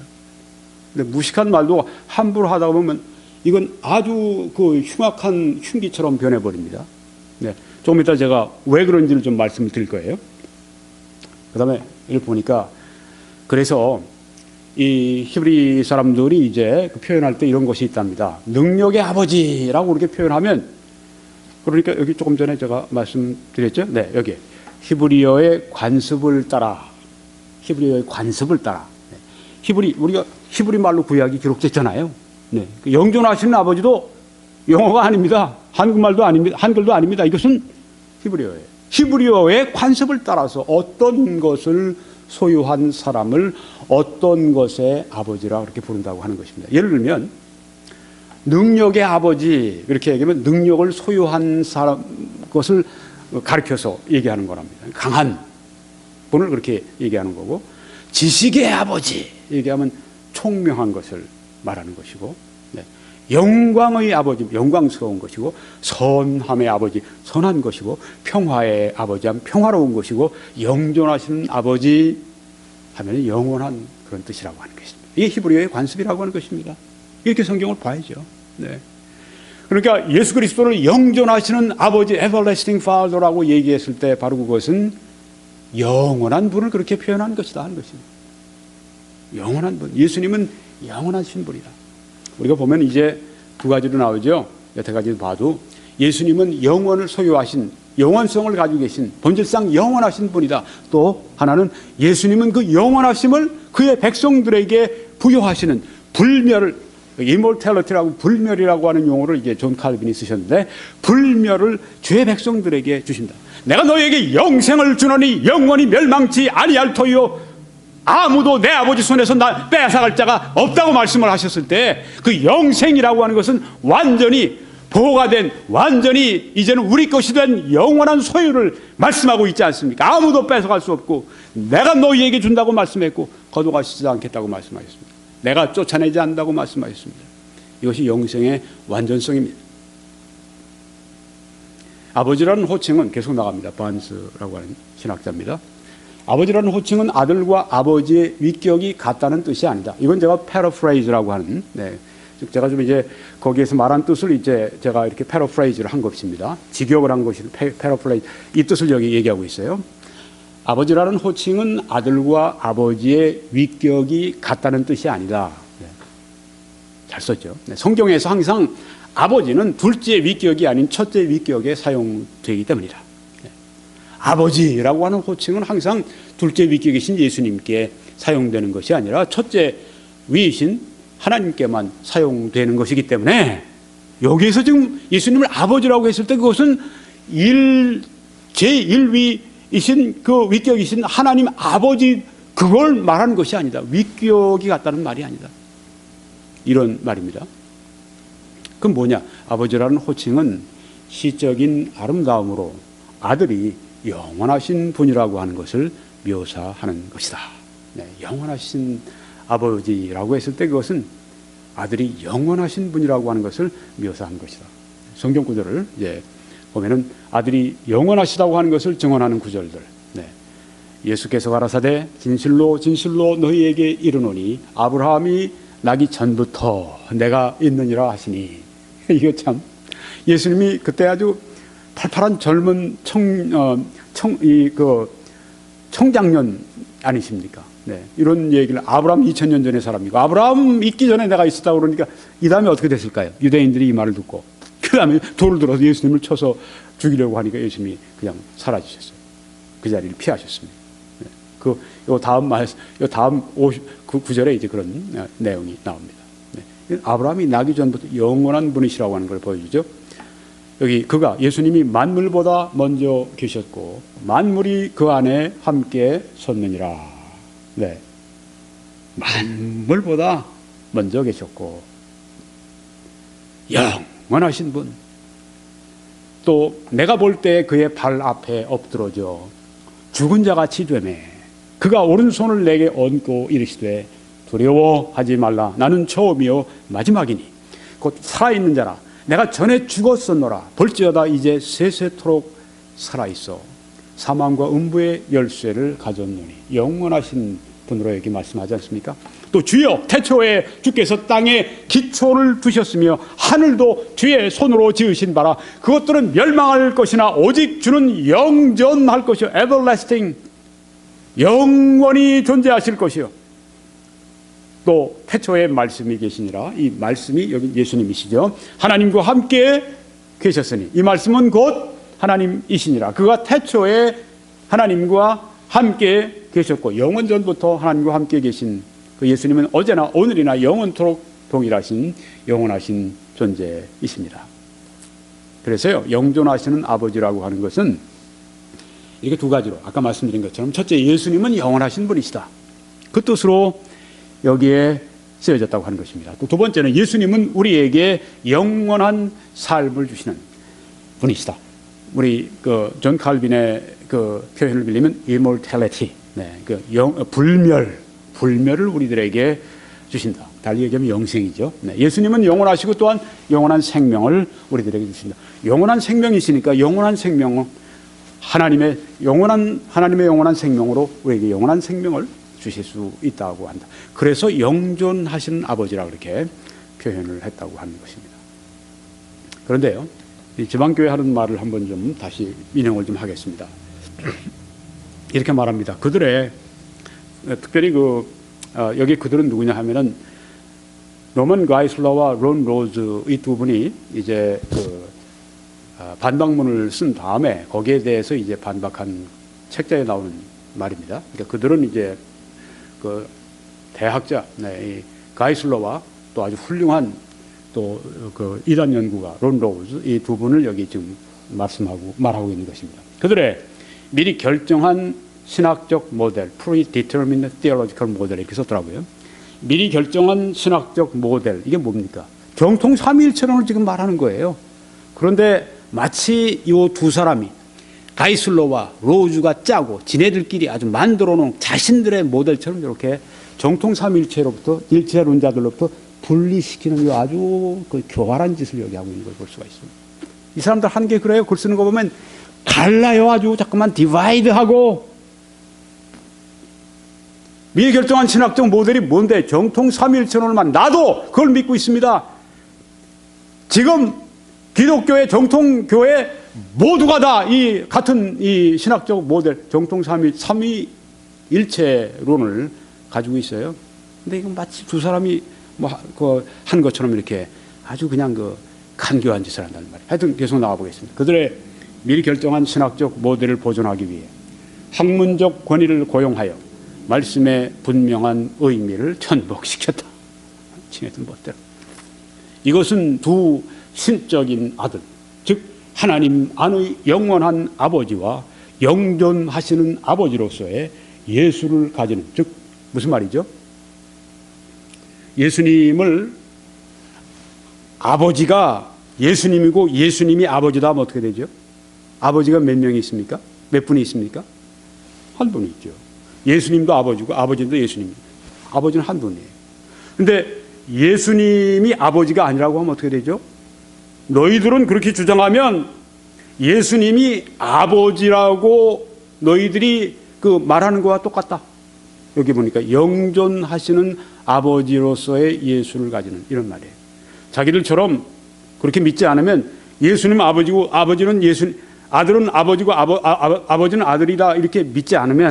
근데 무식한 말도 함부로 하다 보면 이건 아주 그 흉악한 흉기처럼 변해버립니다. 네. 조금 이따 제가 왜 그런지를 좀 말씀을 드릴 거예요. 그 다음에 이걸 보니까 그래서 이 히브리 사람들이 이제 표현할 때 이런 것이 있답니다. 능력의 아버지라고 그렇게 표현하면 그러니까 여기 조금 전에 제가 말씀드렸죠. 네, 여기 히브리어의 관습을 따라 히브리어의 관습을 따라 우리가 히브리 말로 구약이 기록됐잖아요. 네. 영존하시는 아버지도 영어가 아닙니다. 한국말도 아닙니다. 한글도 아닙니다. 이것은 히브리어예요. 히브리어의 관습을 따라서 어떤 것을 소유한 사람을 어떤 것의 아버지라 그렇게 부른다고 하는 것입니다. 예를 들면 능력의 아버지 이렇게 얘기하면 능력을 소유한 사람 것을 가르쳐서 얘기하는 거랍니다. 강한 분을 그렇게 얘기하는 거고, 지식의 아버지 얘기하면 총명한 것을 말하는 것이고, 네. 영광의 아버지 영광스러운 것이고, 선함의 아버지 선한 것이고, 평화의 아버지 하면 평화로운 것이고, 영존하시는 아버지 하면 영원한 그런 뜻이라고 하는 것입니다. 이게 히브리어의 관습이라고 하는 것입니다. 이렇게 성경을 봐야죠. 네. 그러니까 예수 그리스도를 영존하시는 아버지 Everlasting Father라고 얘기했을 때 바로 그것은 영원한 분을 그렇게 표현한 것이다 하는 것입니다. 영원한 분. 예수님은 영원하신 분이다. 우리가 보면 이제 두 가지로 나오죠. 여태 가지도 봐도 예수님은 영원을 소유하신 영원성을 가지고 계신 본질상 영원하신 분이다. 또 하나는 예수님은 그 영원하심을 그의 백성들에게 부여하시는 불멸을 immortality라고 불멸이라고 하는 용어를 이제 존 칼빈이 쓰셨는데 불멸을 주의 백성들에게 주신다. 내가 너에게 영생을 주노니 영원히 멸망치 아니할 터이요 아무도 내 아버지 손에서 나 빼앗아갈 자가 없다고 말씀을 하셨을 때 그 영생이라고 하는 것은 완전히 보호가 된 완전히 이제는 우리 것이 된 영원한 소유를 말씀하고 있지 않습니까? 아무도 뺏어갈 수 없고 내가 너희에게 준다고 말씀했고 거둬가시지 않겠다고 말씀하셨습니다. 내가 쫓아내지 않는다고 말씀하셨습니다. 이것이 영생의 완전성입니다. 아버지라는 호칭은 계속 나갑니다. 바언스라고 하는 신학자입니다. 아버지라는 호칭은 아들과 아버지의 위격이 같다는 뜻이 아니다. 이건 제가 패러프레이즈라고 하는, 즉 제가 좀 이제 거기에서 말한 뜻을 이제 제가 이렇게 패러프레이즈를 한 것입니다. 직역을 한 것이 패러프레이즈, 이 뜻을 여기 얘기하고 있어요. 아버지라는 호칭은 아들과 아버지의 위격이 같다는 뜻이 아니다. 잘 썼죠. 성경에서 항상 아버지는 둘째 위격이 아닌 첫째 위격에 사용되기 때문이다. 아버지라고 하는 호칭은 항상 둘째 위격이신 예수님께 사용되는 것이 아니라 첫째 위이신 하나님께만 사용되는 것이기 때문에 여기에서 지금 예수님을 아버지라고 했을 때 그것은 제1위이신 그 위격이신 하나님 아버지 그걸 말하는 것이 아니다. 위격이 같다는 말이 아니다. 이런 말입니다. 그럼 뭐냐? 아버지라는 호칭은 시적인 아름다움으로 아들이 영원하신 분이라고 하는 것을 묘사하는 것이다. 영원하신 아버지라고 했을 때 그것은 아들이 영원하신 분이라고 하는 것을 묘사한 것이다. 성경 구절을 이제 보면은 아들이 영원하시다고 하는 것을 증언하는 구절들. 예수께서 가라사대 진실로 진실로 너희에게 이르노니 아브라함이 나기 전부터 내가 있느니라 하시니. 이거 참 예수님이 그때 아주 팔팔한 젊은 청장년 아니십니까? 이런 얘기를 아브라함 2000년 전의 사람이고 아브라함 있기 전에 내가 있었다고 그러니까 이 다음에 어떻게 됐을까요? 유대인들이 이 말을 듣고 그 다음에 돌을 들어서 예수님을 쳐서 죽이려고 하니까 예수님이 그냥 사라지셨어요. 그 자리를 피하셨습니다. 요 다음 59절에 이제 그런 내용이 나옵니다. 아브라함이 나기 전부터 영원한 분이시라고 하는 걸 보여주죠. 여기 그가 예수님이 만물보다 먼저 계셨고 만물이 그 안에 함께 섰느니라. 만물보다 먼저 계셨고 영원하신 분. 또 내가 볼 때 그의 발 앞에 엎드러져 죽은 자같이 되매 그가 오른손을 내게 얹고 이르시되 두려워하지 말라. 나는 처음이요 마지막이니 곧 살아있는 자라. 내가 전에 죽었었노라. 볼지어다 이제 세세토록 살아있어 사망과 음부의 열쇠를 가졌노니. 영원하신 분으로 여기 말씀하지 않습니까? 또 주여 태초에 주께서 땅에 기초를 두셨으며 하늘도 주의 손으로 지으신 바라. 그것들은 멸망할 것이나 오직 주는 영존할 것이요 everlasting 영원히 존재하실 것이요. 또 태초에 말씀이 계시니라. 이 말씀이 여기 예수님이시죠. 하나님과 함께 계셨으니 이 말씀은 곧 하나님이시니라. 그가 태초에 하나님과 함께 계셨고 영원전부터 하나님과 함께 계신 그 예수님은 어제나 오늘이나 영원토록 동일하신 영원하신 존재이십니다. 그래서요 영존하시는 아버지라고 하는 것은 이렇게 두 가지로 아까 말씀드린 것처럼 첫째 예수님은 영원하신 분이시다. 그 뜻으로 여기에 쓰여졌다고 하는 것입니다. 또 두 번째는 예수님은 우리에게 영원한 삶을 주시는 분이시다. 우리 존 칼빈의 그 표현을 빌리면 immortality, 불멸을 우리들에게 주신다. 달리 얘기하면 영생이죠. 예수님은 영원하시고 또한 영원한 생명을 우리들에게 주신다. 영원한 생명이시니까 영원한 생명은 하나님의 영원한 생명으로 우리에게 영원한 생명을 주실 수 있다고 한다. 그래서 영존하시는 아버지라고 이렇게 표현을 했다고 하는 것입니다. 그런데요, 이 지방교회 하는 말을 한번 좀 다시 인용을 좀 하겠습니다. 이렇게 말합니다. 그들의 특별히 여기 그들은 누구냐 하면은 로먼 가이슬러와 론 로즈 이 두 분이 이제 반박문을 쓴 다음에 거기에 대해서 이제 반박한 책자에 나오는 말입니다. 그러니까 그들은 이제 그 대학자 이 가이슬러와 또 아주 훌륭한 또 그 이단 연구가 론 로즈 이 두 분을 여기 지금 말하고 있는 것입니다. 그들의 미리 결정한 신학적 모델, predetermined theological 모델 이렇게 썼더라고요. 미리 결정한 신학적 모델 이게 뭡니까? 정통 삼위일체론을 지금 말하는 거예요. 그런데 마치 이 두 사람이 가이슬로와 로우주가 짜고 지네들끼리 아주 만들어 놓은 자신들의 모델처럼 이렇게 정통 삼위일체론자들로부터 분리시키는 이 아주 그 교활한 짓을 여기 하고 있는 걸 볼 수가 있습니다. 이 사람들 하는 게 그래요. 글 쓰는 거 보면 갈라요. 아주 자꾸만 디바이드하고. 미결정한 신학적 모델이 뭔데? 정통 삼위일체론만. 나도 그걸 믿고 있습니다. 지금 기독교의 정통교회 모두가 다 이 같은 이 신학적 모델 정통 삼위일체론을 가지고 있어요. 근데 이건 마치 두 사람이 한 것처럼 이렇게 아주 그냥 간교한 짓을 한다는 말이에요. 하여튼 계속 나가보겠습니다. 그들의 미리 결정한 신학적 모델을 보존하기 위해 학문적 권위를 고용하여 말씀의 분명한 의미를 천복시켰다. 칭했던 멋대로. 이것은 두 신적인 아들, 즉 하나님 안의 영원한 아버지와 영존하시는 아버지로서의 예수를 가지는, 즉 무슨 말이죠? 예수님을 아버지가 예수님이고 예수님이 아버지다 하면 어떻게 되죠? 아버지가 몇 명이 있습니까? 몇 분이 있습니까? 한 분이 있죠. 예수님도 아버지고 아버지도 예수님입니다. 아버지는 한 분이에요. 그런데 예수님이 아버지가 아니라고 하면 어떻게 되죠? 너희들은 그렇게 주장하면 예수님이 아버지라고 너희들이 말하는 거와 똑같다. 여기 보니까 영존하시는 아버지로서의 예수를 가지는, 이런 말이에요. 자기들처럼 그렇게 믿지 않으면 예수님 아버지고 아버지는 아들은 아버지고 아버지는 아들이다 이렇게 믿지 않으면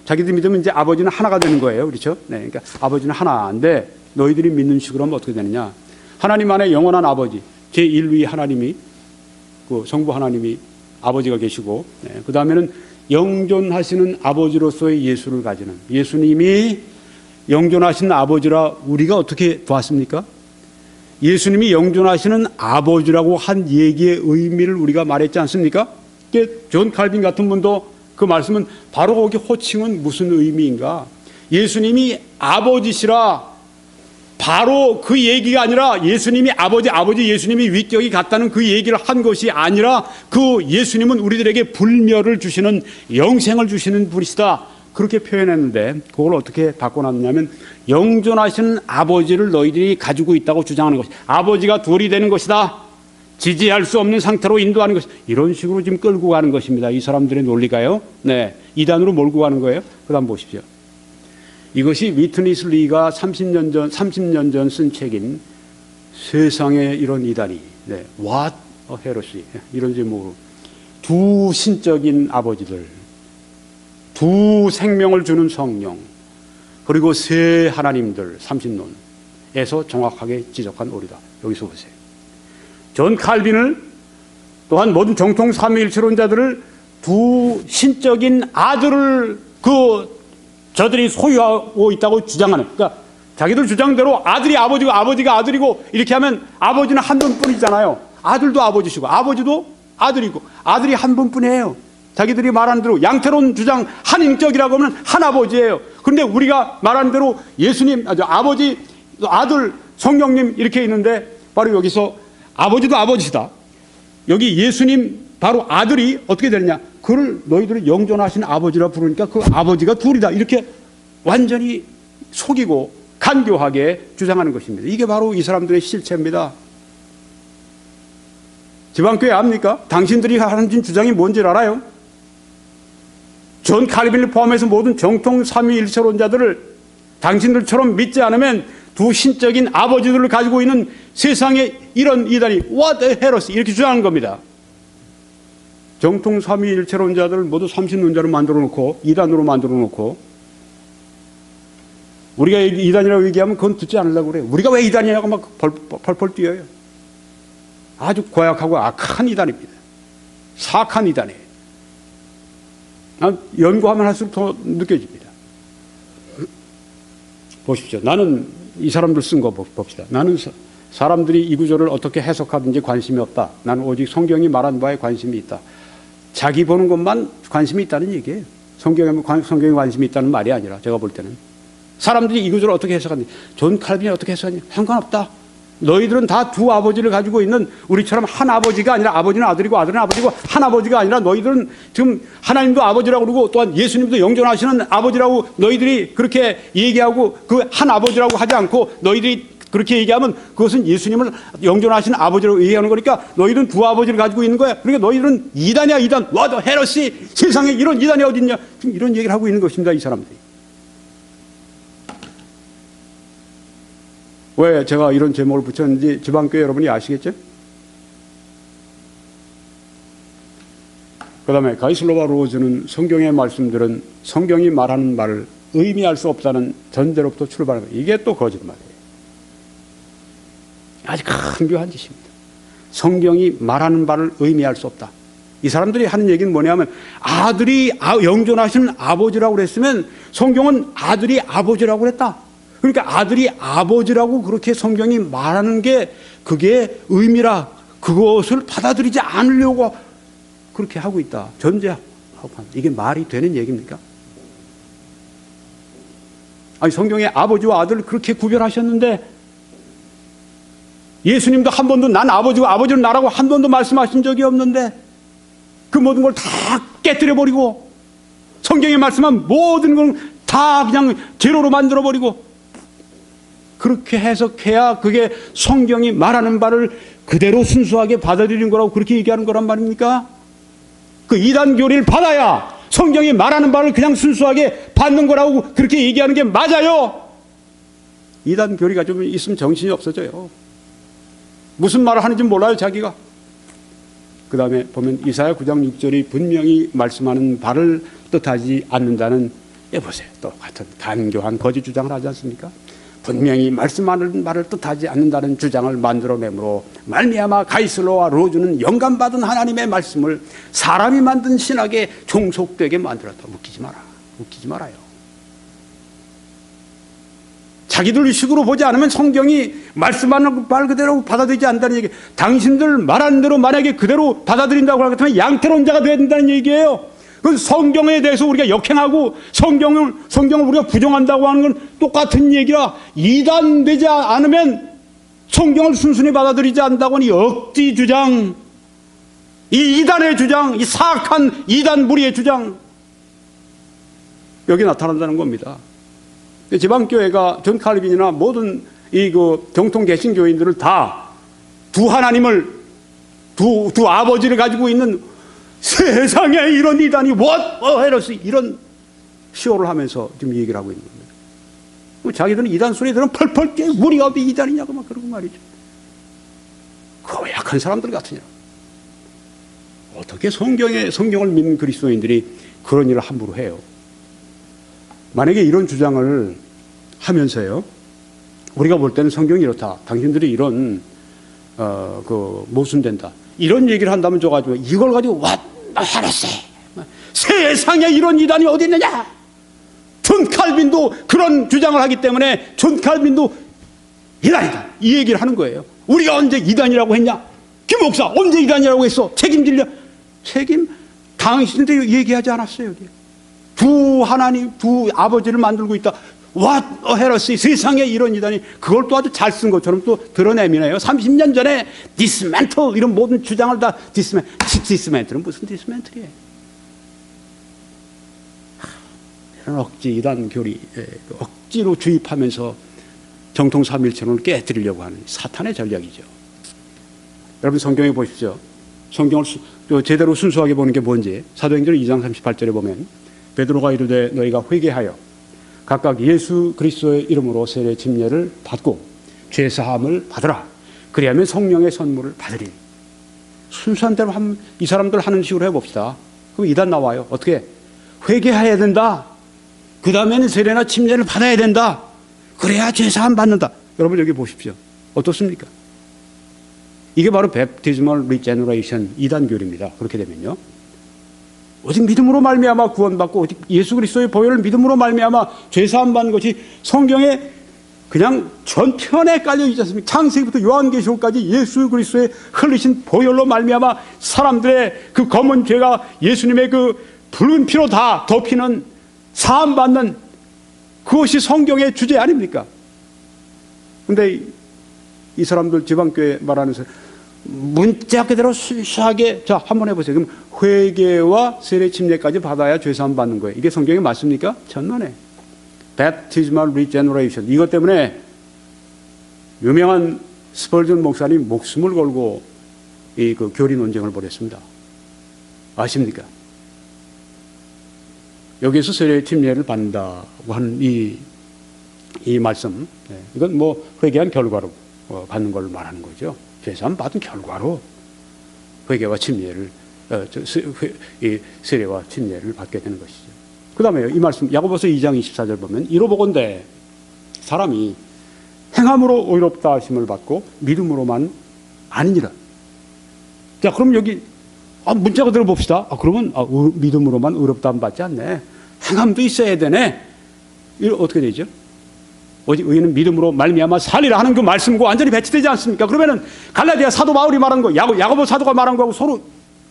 자기들 믿으면 이제 아버지는 하나가 되는 거예요. 그렇죠? 네, 그러니까 아버지는 하나인데 너희들이 믿는 식으로 하면 어떻게 되느냐? 하나님 안에 영원한 아버지, 제1위 하나님이, 성부 하나님이 아버지가 계시고, 네, 그 다음에는 영존하시는 아버지로서의 예수를 가지는, 예수님이 영존하시는 아버지라 우리가 어떻게 보았습니까? 예수님이 영존하시는 아버지라고 한 얘기의 의미를 우리가 말했지 않습니까? 존 칼빈 같은 분도 그 말씀은 바로 거기 호칭은 무슨 의미인가? 예수님이 아버지시라, 바로 그 얘기가 아니라 예수님이 아버지 예수님이 위격이 같다는 그 얘기를 한 것이 아니라 그 예수님은 우리들에게 불멸을 주시는, 영생을 주시는 분이시다. 그렇게 표현했는데 그걸 어떻게 바꿔놨냐면 영존하시는 아버지를 너희들이 가지고 있다고 주장하는 것이, 아버지가 둘이 되는 것이다. 지지할 수 없는 상태로 인도하는 것이다. 이런 식으로 지금 끌고 가는 것입니다. 이 사람들의 논리가요. 네, 이단으로 몰고 가는 거예요. 그 다음 보십시오. 이것이 위트니스 리가 30년 전 쓴 책인 세상에 이런 이단이, 네, What a Heresy, 이런 제목으로 두 신적인 아버지들, 두 생명을 주는 성령, 그리고 세 하나님들, 삼신론에서 정확하게 지적한 오리다. 여기서 보세요. 존 칼빈을, 또한 모든 정통 삼위일체론자들을 두 신적인 아들을 저들이 소유하고 있다고 주장하는, 그러니까 자기들 주장대로 아들이 아버지고 아버지가 아들이고 이렇게 하면 아버지는 한 분뿐이잖아요. 아들도 아버지시고 아버지도 아들이고 아들이 한 분뿐이에요. 자기들이 말하는 대로 양태론 주장 한인격이라고 하면 한 아버지예요. 그런데 우리가 말하는 대로 예수님, 아버지, 아들, 성령님 이렇게 있는데 바로 여기서 아버지도 아버지시다. 여기 예수님 바로 아들이 어떻게 되느냐? 그를 너희들은 영존하신 아버지라 부르니까 그 아버지가 둘이다. 이렇게 완전히 속이고 간교하게 주장하는 것입니다. 이게 바로 이 사람들의 실체입니다. 지방교회 압니까? 당신들이 하는 주장이 뭔지 알아요? 존 칼빈을 포함해서 모든 정통 삼위일체론자들을 당신들처럼 믿지 않으면 두 신적인 아버지들을 가지고 있는 세상에 이런 이단이 What a heresy 이렇게 주장하는 겁니다. 정통 삼위일체론자들을 모두 삼신론자로 만들어 놓고 이단으로 만들어 놓고 우리가 이단이라고 얘기하면 그건 듣지 않으려고 그래요. 우리가 왜 이단이냐고 막 펄펄 뛰어요. 아주 고약하고 악한 이단입니다. 사악한 이단이에요. 연구하면 할수록 더 느껴집니다. 보십시오. 나는 이 사람들 쓴 거 봅시다. 나는 사람들이 이 구절을 어떻게 해석하든지 관심이 없다. 나는 오직 성경이 말한 바에 관심이 있다. 자기 보는 것만 관심이 있다는 얘기예요. 성경에 관심이 있다는 말이 아니라 제가 볼 때는 사람들이 이 구절을 어떻게 해석하는지, 존 칼빈이 어떻게 해석하는지 상관없다. 너희들은 다 두 아버지를 가지고 있는, 우리처럼 한 아버지가 아니라, 아버지는 아들이고 아들은 아버지고 한 아버지가 아니라, 너희들은 지금 하나님도 아버지라고 그러고 또한 예수님도 영존하시는 아버지라고 너희들이 그렇게 얘기하고, 그 한 아버지라고 하지 않고 너희들이 그렇게 얘기하면 그것은 예수님을 영존하시는 아버지라고 얘기하는 거니까 너희들은 두 아버지를 가지고 있는 거야. 그러니까 너희들은 이단이야, 이단. 와도 헤러시. 세상에 이런 이단이 어딨냐. 지금 이런 얘기를 하고 있는 것입니다, 이 사람들이. 왜 제가 이런 제목을 붙였는지 지방교회 여러분이 아시겠죠? 그 다음에 가이슬로와 로즈는 성경의 말씀들은 성경이 말하는 말을 의미할 수 없다는 전제로부터 출발합니다. 이게 또 거짓말이에요. 아주 강교한 짓입니다. 성경이 말하는 바를 의미할 수 없다. 이 사람들이 하는 얘기는 뭐냐면, 아들이 영존하시는 아버지라고 그랬으면 성경은 아들이 아버지라고 그랬다. 그러니까 아들이 아버지라고 그렇게 성경이 말하는 게 그게 의미라, 그것을 받아들이지 않으려고 그렇게 하고 있다. 전제하고. 이게 말이 되는 얘기입니까? 아니, 성경에 아버지와 아들을 그렇게 구별하셨는데 예수님도 한 번도 난 아버지고 아버지는 나라고 한 번도 말씀하신 적이 없는데 그 모든 걸 다 깨뜨려버리고 성경에 말씀한 모든 걸 다 그냥 제로로 만들어버리고 그렇게 해석해야 그게 성경이 말하는 바를 그대로 순수하게 받아들이는 거라고 그렇게 얘기하는 거란 말입니까? 그 이단 교리를 받아야 성경이 말하는 바를 그냥 순수하게 받는 거라고 그렇게 얘기하는 게 맞아요. 이단 교리가 좀 있으면 정신이 없어져요. 무슨 말을 하는지 몰라요, 자기가. 그 다음에 보면 이사야 9장 6절이 분명히 말씀하는 바를 뜻하지 않는다는, 보세요. 또 같은 간교한 거짓 주장을 하지 않습니까? 분명히 말씀하는 말을 뜻하지 않는다는 주장을 만들어내므로 말미암아 가이슬로와 로즈는 영감받은 하나님의 말씀을 사람이 만든 신학에 종속되게 만들었다. 웃기지 마라. 웃기지 말아요. 자기들 의식으로 보지 않으면 성경이 말씀하는 말 그대로 받아들이지 않는다는 얘기. 당신들 말하는 대로 만약에 그대로 받아들인다고 하면 양태론자가 되어야 된다는 얘기예요. 그 성경에 대해서 우리가 역행하고 성경을 우리가 부정한다고 하는 건 똑같은 얘기라. 이단되지 않으면 성경을 순순히 받아들이지 않는다고 하니 억지 주장, 이 이단의 주장, 이 사악한 이단 무리의 주장, 여기 나타난다는 겁니다. 지방교회가 존 칼빈이나 모든 정통 개신교인들을 다 두 하나님을, 두 아버지를 가지고 있는, 세상에 이런 이단이 what a heresy, 이런 시호를 하면서 지금 얘기를 하고 있는 겁니다. 자기들은 이단 소리 들으면 펄펄 뛰어. 우리가 어디 이단이냐고 막 그러고 말이죠. 그 약한 사람들 같으냐. 어떻게 성경을 믿는 그리스도인들이 그런 일을 함부로 해요. 만약에 이런 주장을 하면서요, 우리가 볼 때는 성경이 이렇다, 당신들이 이런 모순된다, 이런 얘기를 한다면 줘가지고 이걸 가지고 헤레시, 세상에 이런 이단이 어디 있느냐. 존 칼빈도 그런 주장을 하기 때문에 존 칼빈도 이단이다, 이 얘기를 하는 거예요. 우리가 언제 이단이라고 했냐? 김 목사 언제 이단이라고 했어? 책임질려? 당신들이 얘기하지 않았어요. 여기 두 하나님, 두 아버지를 만들고 있다. What a heresy, 세상에 이런 이단이. 그걸 또 아주 잘 쓴 것처럼 또 드러내미네요. 30년 전에 dismantle, 이런 모든 주장을 다 dismantle은 무슨 dismantle이에요? 이런 억지 이단 교리, 억지로 주입하면서 정통 삼일체론을 깨뜨리려고 하는 사탄의 전략이죠. 여러분 성경에 보십시오. 성경을 제대로 순수하게 보는 게 뭔지 사도행전 2장 38절에 보면 베드로가 이르되 너희가 회개하여 각각 예수 그리스도의 이름으로 세례 침례를 받고 죄 사함을 받으라. 그리하면 성령의 선물을 받으리니. 순수한 대로 이 사람들 하는 식으로 해봅시다. 그럼 이단 나와요. 어떻게? 회개해야 된다. 그 다음에는 세례나 침례를 받아야 된다. 그래야 죄 사함 받는다. 여러분 여기 보십시오. 어떻습니까? 이게 바로 Baptismal Regeneration 이단 교리입니다. 그렇게 되면요, 오직 믿음으로 말미암아 구원받고 오직 예수 그리스도의 보혈을 믿음으로 말미암아 죄사함 받는 것이 성경에 그냥 전편에 깔려 있지 않습니까? 창세기부터 요한계시록까지 예수 그리스도의 흘리신 보혈로 말미암아 사람들의 그 검은 죄가 예수님의 그 붉은 피로 다 덮이는, 사함 받는, 그것이 성경의 주제 아닙니까? 근데 이 사람들 지방교회 말하는 사람 문자 그대로 순수하게 자 한번 해보세요. 그럼 회개와 세례 침례까지 받아야 죄사함 받는 거예요. 이게 성경에 맞습니까? 천만에. Baptismal Regeneration. 이것 때문에 유명한 스펄전 목사님 목숨을 걸고 그 교리 논쟁을 벌였습니다. 아십니까? 여기서 세례 침례를 받는다고 하는 이 말씀, 이건 뭐 회개한 결과로 받는 걸 말하는 거죠. 죄사함 받은 결과로 회개와 침례를 세례와 침례를 받게 되는 것이죠. 그 다음에 이 말씀 야고보서 2장 24절 보면 이로보건대 사람이 행함으로 의롭다 하심을 받고 믿음으로만 아니니라. 자, 그럼 여기 문자 그대로 봅시다. 그러면 믿음으로만 의롭다함 받지 않네. 행함도 있어야 되네. 이거 어떻게 되죠? 오직 의인은 믿음으로 말미암아 살리라 하는 그 말씀과 완전히 배치되지 않습니까? 그러면은 갈라디아 사도 바울이 말한 거, 야고보 사도가 말한 거하고 서로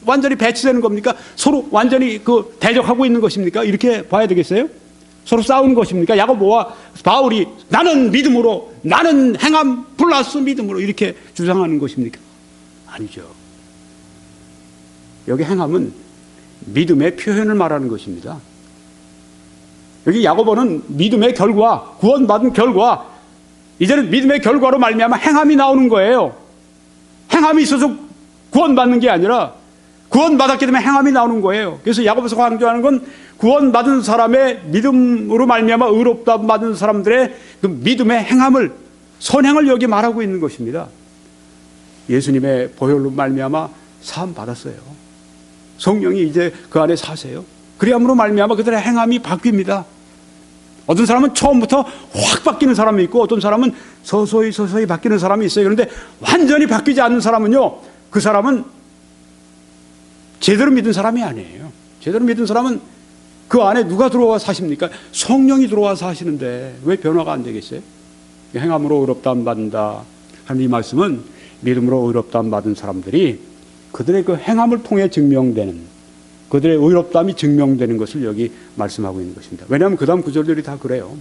완전히 배치되는 겁니까? 서로 완전히 그 대적하고 있는 것입니까? 이렇게 봐야 되겠어요? 서로 싸우는 것입니까? 야고보와 바울이 나는 믿음으로, 나는 행함 플러스 믿음으로 이렇게 주장하는 것입니까? 아니죠. 여기 행함은 믿음의 표현을 말하는 것입니다. 여기 야고보는 믿음의 결과, 구원받은 결과, 이제는 믿음의 결과로 말미암아 행함이 나오는 거예요. 행함이 있어서 구원받는 게 아니라 구원받았기 때문에 행함이 나오는 거예요. 그래서 야고보서가 강조하는 건 구원받은 사람의 믿음으로 말미암아 의롭다 받은 사람들의 그 믿음의 행함을, 선행을 여기 말하고 있는 것입니다. 예수님의 보혈로 말미암아 사함 받았어요. 성령이 이제 그 안에 사세요. 그리함으로 말미암아 그들의 행함이 바뀝니다. 어떤 사람은 처음부터 확 바뀌는 사람이 있고 어떤 사람은 서서히 바뀌는 사람이 있어요. 그런데 완전히 바뀌지 않는 사람은요, 그 사람은 제대로 믿은 사람이 아니에요. 제대로 믿은 사람은 그 안에 누가 들어와 사십니까? 성령이 들어와 사시는데 왜 변화가 안 되겠어요? 행함으로 의롭다함 받는다 하는 이 말씀은 믿음으로 의롭다함 받은 사람들이 그들의 그 행함을 통해 증명되는, 그들의 의롭다함이 증명되는 것을 여기 말씀하고 있는 것입니다. 왜냐하면 그 다음 구절들이 다 그래요.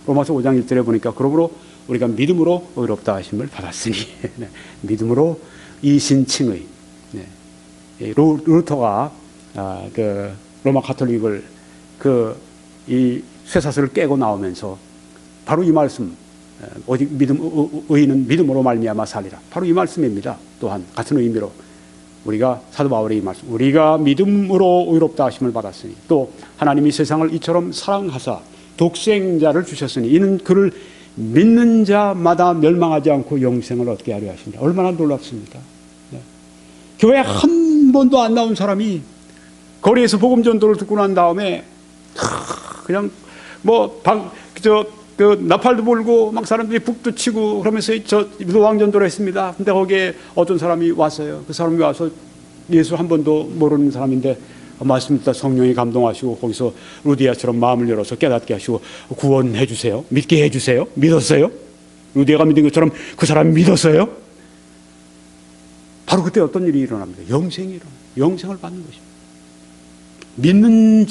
로마서 5장 1절에 보니까 그러므로 우리가 믿음으로 의롭다 하심을 받았으니 네. 믿음으로 이 신칭의 네. 루터가 그 로마 가톨릭을 이 쇠사슬을 깨고 나오면서 바로 이 말씀, 오직 의인은 믿음으로 말미암아 살리라. 바로 이 말씀입니다. 또한 같은 의미로 우리가 사도 바울의 이 말씀, 우리가 믿음으로 의롭다 하심을 받았으니 또 하나님이 세상을 이처럼 사랑하사 독생자를 주셨으니 이는 그를 믿는 자마다 멸망하지 않고 영생을 얻게 하려 하십니다. 얼마나 놀랍습니까? 네. 교회에 한 번도 안 나온 사람이 거리에서 복음 전도를 듣고 난 다음에 그냥 나팔도 불고 막 사람들이 북도 치고 그러면서 노왕전도를 했습니다. 근데 거기에 어떤 사람이 왔어요. 그 사람이 와서 예수 한 번도 모르는 사람인데 말씀 듣다 성령이 감동하시고 거기서 루디아처럼 마음을 열어서 깨닫게 하시고 구원해 주세요. 믿게 해 주세요. 믿었어요? 루디아가 믿은 것처럼 그 사람이 믿었어요? 바로 그때 어떤 일이 일어납니다. 영생이 일어나요. 영생을 받는 것입니다. 믿는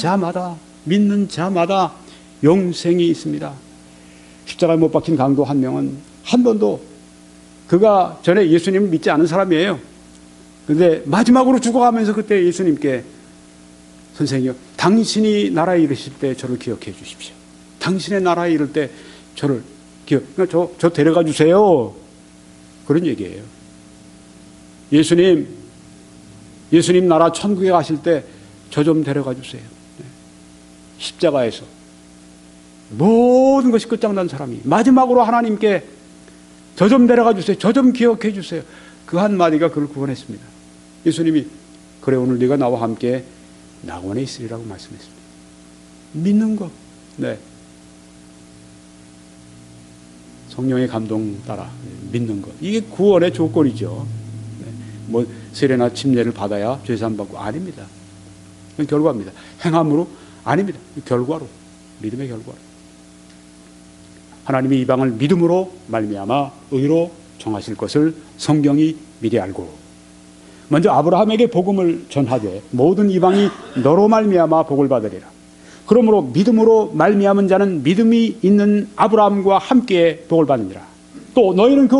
자마다 영생이 있습니다. 십자가에 못 박힌 강도 한 명은 한 번도, 그가 전에 예수님을 믿지 않은 사람이에요. 그런데 마지막으로 죽어가면서 그때 예수님께 선생님이요, 당신이 나라에 이르실 때 저를 기억해 주십시오. 당신의 나라에 이를 때 저를 그러니까 저 데려가 주세요. 그런 얘기예요. 예수님 나라 천국에 가실 때 저 좀 데려가 주세요. 십자가에서 모든 것이 끝장난 사람이 마지막으로 하나님께 저 좀 데려가 주세요. 저 좀 기억해 주세요. 그 한마디가 그를 구원했습니다. 예수님이 그래 오늘 네가 나와 함께 낙원에 있으리라고 말씀했습니다. 믿는 것. 네. 성령의 감동 따라 믿는 것. 이게 구원의 조건이죠. 네. 세례나 침례를 받아야 죄사함 받고 아닙니다. 그건 결과입니다. 행함으로 아닙니다. 결과로, 믿음의 결과로. 하나님이 이방을 믿음으로 말미암아 의로 정하실 것을 성경이 미리 알고 먼저 아브라함에게 복음을 전하되 모든 이방이 너로 말미암아 복을 받으리라. 그러므로 믿음으로 말미암은 자는 믿음이 있는 아브라함과 함께 복을 받느니라. 또 너희는 그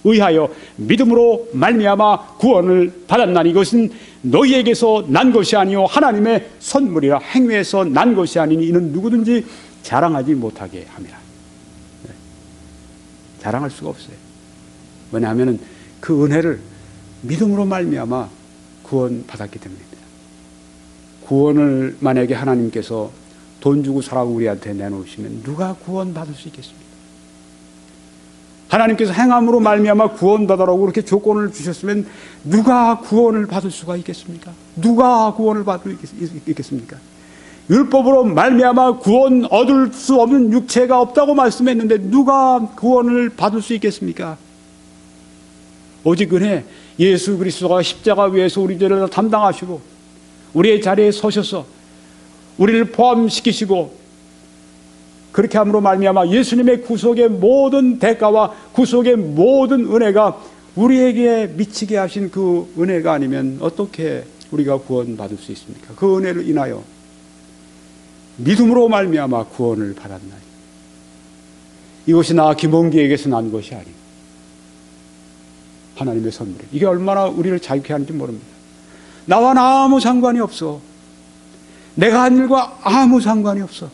의하여 믿음으로 말미암아 구원을 받았나니 이것은 너희에게서 난 것이 아니요 하나님의 선물이라. 행위에서 난 것이 아니니 이는 누구든지 자랑하지 못하게 함이라. 자랑할 수가 없어요. 왜냐하면 그 은혜를 믿음으로 말미암아 구원받았기 때문입니다. 구원을 만약에 하나님께서 돈 주고 사라고 우리한테 내놓으시면 누가 구원받을 수 있겠습니까? 하나님께서 행함으로 말미암아 구원받으라고 그렇게 조건을 주셨으면 누가 구원을 받을 수가 있겠습니까? 누가 구원을 받을 수 있겠습니까? 율법으로 말미암아 구원 얻을 수 없는 육체가 없다고 말씀했는데 누가 구원을 받을 수 있겠습니까? 오직 은혜, 예수 그리스도가 십자가 위에서 우리 죄를 담당하시고 우리의 자리에 서셔서 우리를 포함시키시고 그렇게 함으로 말미암아 예수님의 구속의 모든 대가와 구속의 모든 은혜가 우리에게 미치게 하신 그 은혜가 아니면 어떻게 우리가 구원받을 수 있습니까? 그 은혜를 인하여 믿음으로 말미암아 구원을 받았나니 이것이 나 김원기에게서 난 것이 아니고 하나님의 선물이에요. 이게 얼마나 우리를 자유케 하는지 모릅니다. 나와 아무 상관이 없어. 내가 한 일과 아무 상관이 없어.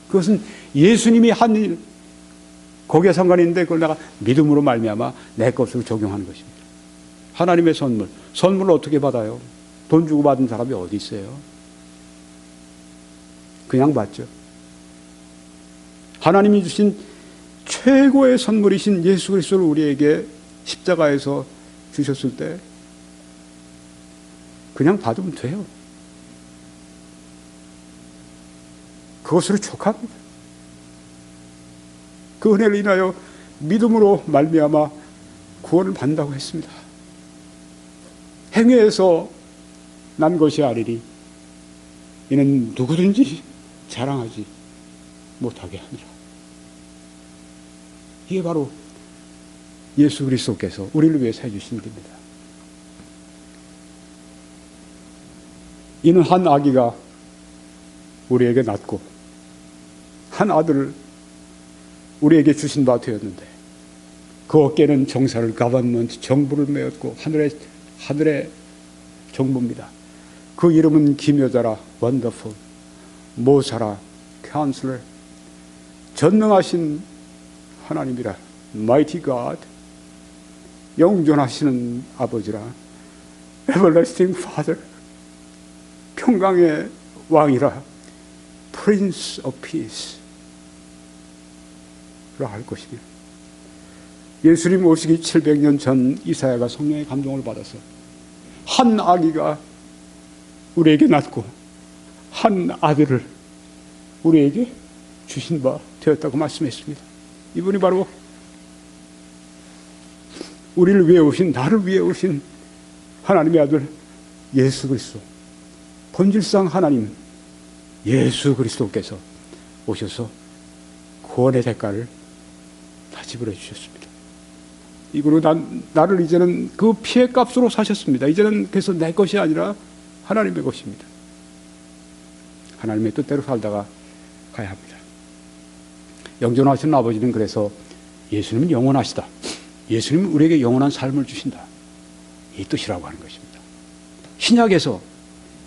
그것은 예수님이 한 일, 거기에 상관이 있는데 그걸 내가 믿음으로 말미암아 내 것으로 적용하는 것입니다. 하나님의 선물, 선물을 어떻게 받아요? 돈 주고 받은 사람이 어디 있어요? 그냥 받죠. 하나님이 주신 최고의 선물이신 예수 그리스도를 우리에게 십자가에서 주셨을 때 그냥 받으면 돼요. 그것으로 족합니다. 그 은혜를 인하여 믿음으로 말미암아 구원을 받는다고 했습니다. 행위에서 난 것이 아니니 이는 누구든지 자랑하지 못하게 하니라. 이게 바로 예수 그리스도께서 우리를 위해서 해주신 일입니다. 이는 한 아기가 우리에게 낳고 한 아들을 우리에게 주신 바 되었는데 그 어깨는 정사를 가버넌트 정부를 메었고 하늘의 정부입니다. 그 이름은 기묘자라 원더풀 모사라 카운슬러 전능하신 하나님이라 마이티 갓 영존하시는 아버지라 에버래스팅 파더 평강의 왕이라 프린스 오브 피스 할 것이며 예수님 오시기 700년 전 이사야가 성령의 감동을 받아서 한 아기가 우리에게 낳고 한 아들을 우리에게 주신 바 되었다고 말씀했습니다. 이분이 바로 우리를 위해 오신 나를 위해 오신 하나님의 아들 예수 그리스도 본질상 하나님 예수 그리스도께서 오셔서 구원의 대가를 다 지불해 주셨습니다. 이거로 나를 이제는 그 피의 값으로 사셨습니다. 이제는 그래서 내 것이 아니라 하나님의 것입니다. 하나님의 뜻대로 살다가 가야 합니다. 영존하시는 아버지는 그래서 예수님은 영원하시다. 예수님은 우리에게 영원한 삶을 주신다. 이 뜻이라고 하는 것입니다. 신약에서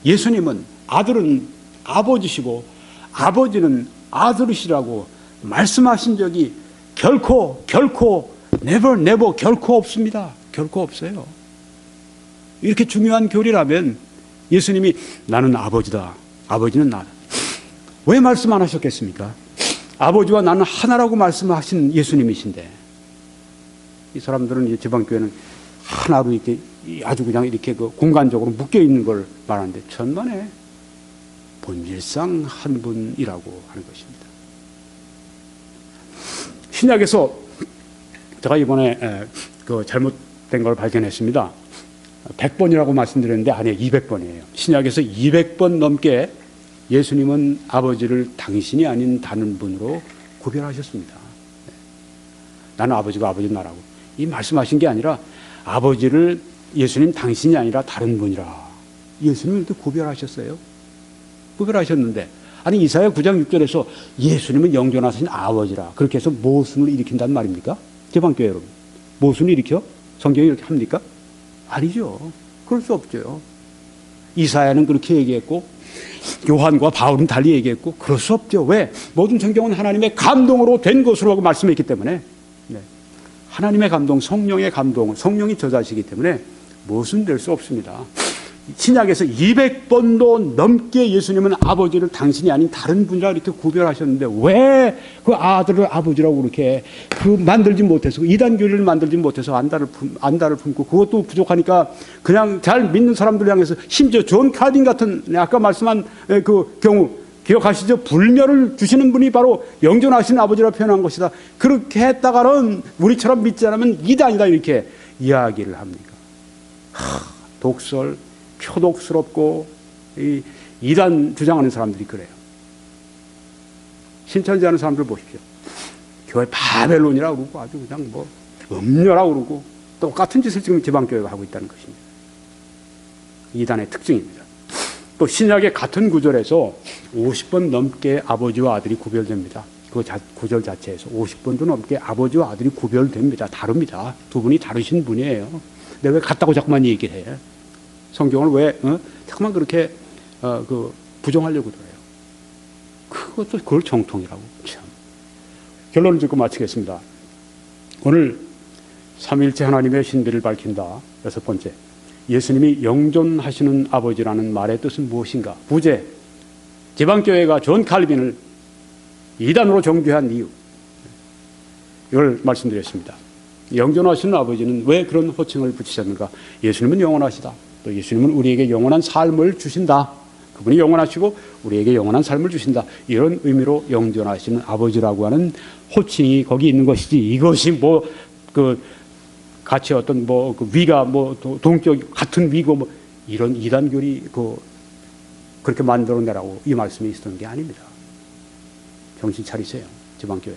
예수님은 아들은 아버지시고 아버지는 아들이시라고 말씀하신 적이 결코 never 결코 없습니다. 결코 없어요. 이렇게 중요한 교리라면 예수님이 나는 아버지다. 아버지는 나다. 왜 말씀 안 하셨겠습니까? 아버지와 나는 하나라고 말씀하신 예수님이신데 이 사람들은 이 지방교회는 하나로 이렇게 아주 그냥 이렇게 그 공간적으로 묶여 있는 걸 말하는데 천만에 본질상 한 분이라고 하는 것입니다. 신약에서 제가 이번에 그 잘못된 걸 발견했습니다. 100번이라고 말씀드렸는데 아니에요. 200번이에요. 신약에서 200번 넘게 예수님은 아버지를 당신이 아닌 다른 분으로 구별하셨습니다. 나는 아버지가 아버지는 나라고. 이 말씀하신 게 아니라 아버지를 예수님 당신이 아니라 다른 분이라. 예수님을 또 구별하셨어요. 구별하셨는데 아니 이사야 9장 6절에서 예수님은 영존하신 아버지라 그렇게 해서 모순을 일으킨단 말입니까? 제방교회 여러분 모순을 일으켜? 성경이 이렇게 합니까? 아니죠. 그럴 수 없죠. 이사야는 그렇게 얘기했고 요한과 바울은 달리 얘기했고 그럴 수 없죠. 왜? 모든 성경은 하나님의 감동으로 된 것으로 말씀했기 때문에. 네. 하나님의 감동, 성령의 감동, 성령이 저자시기 때문에 모순될 수 없습니다. 신약에서 200번도 넘게 예수님은 아버지를 당신이 아닌 다른 분이라 이렇게 구별하셨는데 왜 그 아들을 아버지라고 그렇게 만들지 못해서 이단교리를 만들지 못해서 안다를 품고 그것도 부족하니까 그냥 잘 믿는 사람들 향해서 심지어 존 칼빈 같은 아까 말씀한 그 경우 기억하시죠? 불멸을 주시는 분이 바로 영존하신 아버지라고 표현한 것이다. 그렇게 했다가는 우리처럼 믿지 않으면 이단이다 이렇게 이야기를 합니까? 독설 표독스럽고 이단 주장하는 사람들이 그래요. 신천지하는 사람들 보십시오. 교회 바벨론이라고 그러고 아주 그냥 뭐 음녀라고 그러고 똑같은 짓을 지금 지방교회가 하고 있다는 것입니다. 이단의 특징입니다. 또 신약의 같은 구절에서 50번 넘게 아버지와 아들이 구별됩니다. 그 구절 자체에서 50번도 넘게 아버지와 아들이 구별됩니다. 다릅니다. 두 분이 다르신 분이에요. 근데 왜 같다고 자꾸만 얘기를 해? 성경을 왜 자꾸만 그렇게 부정하려고 그래요? 그걸 정통이라고. 참. 결론을 짓고 마치겠습니다. 오늘 삼위일체 하나님의 신비를 밝힌다. 6번째, 예수님이 영존하시는 아버지라는 말의 뜻은 무엇인가? 부제, 지방교회가 존 칼빈을 이단으로 정죄한 이유, 이걸 말씀드렸습니다. 영존하시는 아버지는 왜 그런 호칭을 붙이셨는가? 예수님은 영원하시다. 또 예수님은 우리에게 영원한 삶을 주신다. 그분이 영원하시고 우리에게 영원한 삶을 주신다. 이런 의미로 영존하시는 아버지라고 하는 호칭이 거기 있는 것이지, 이것이 같이 어떤 위가 동격 같은 위고 이런 이단교리 그렇게 만들어내라고 이 말씀이 있었던 게 아닙니다. 정신 차리세요, 지방교회.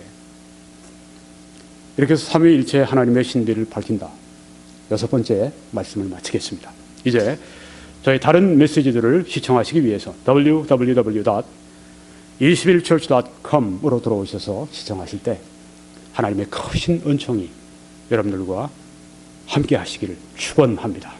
이렇게 해서 삼위일체 하나님의 신비를 밝힌다. 6번째 말씀을 마치겠습니다. 이제 저희 다른 메시지들을 시청하시기 위해서 www.21church.com으로 들어오셔서 시청하실 때 하나님의 크신 은총이 여러분들과 함께 하시기를 축원합니다.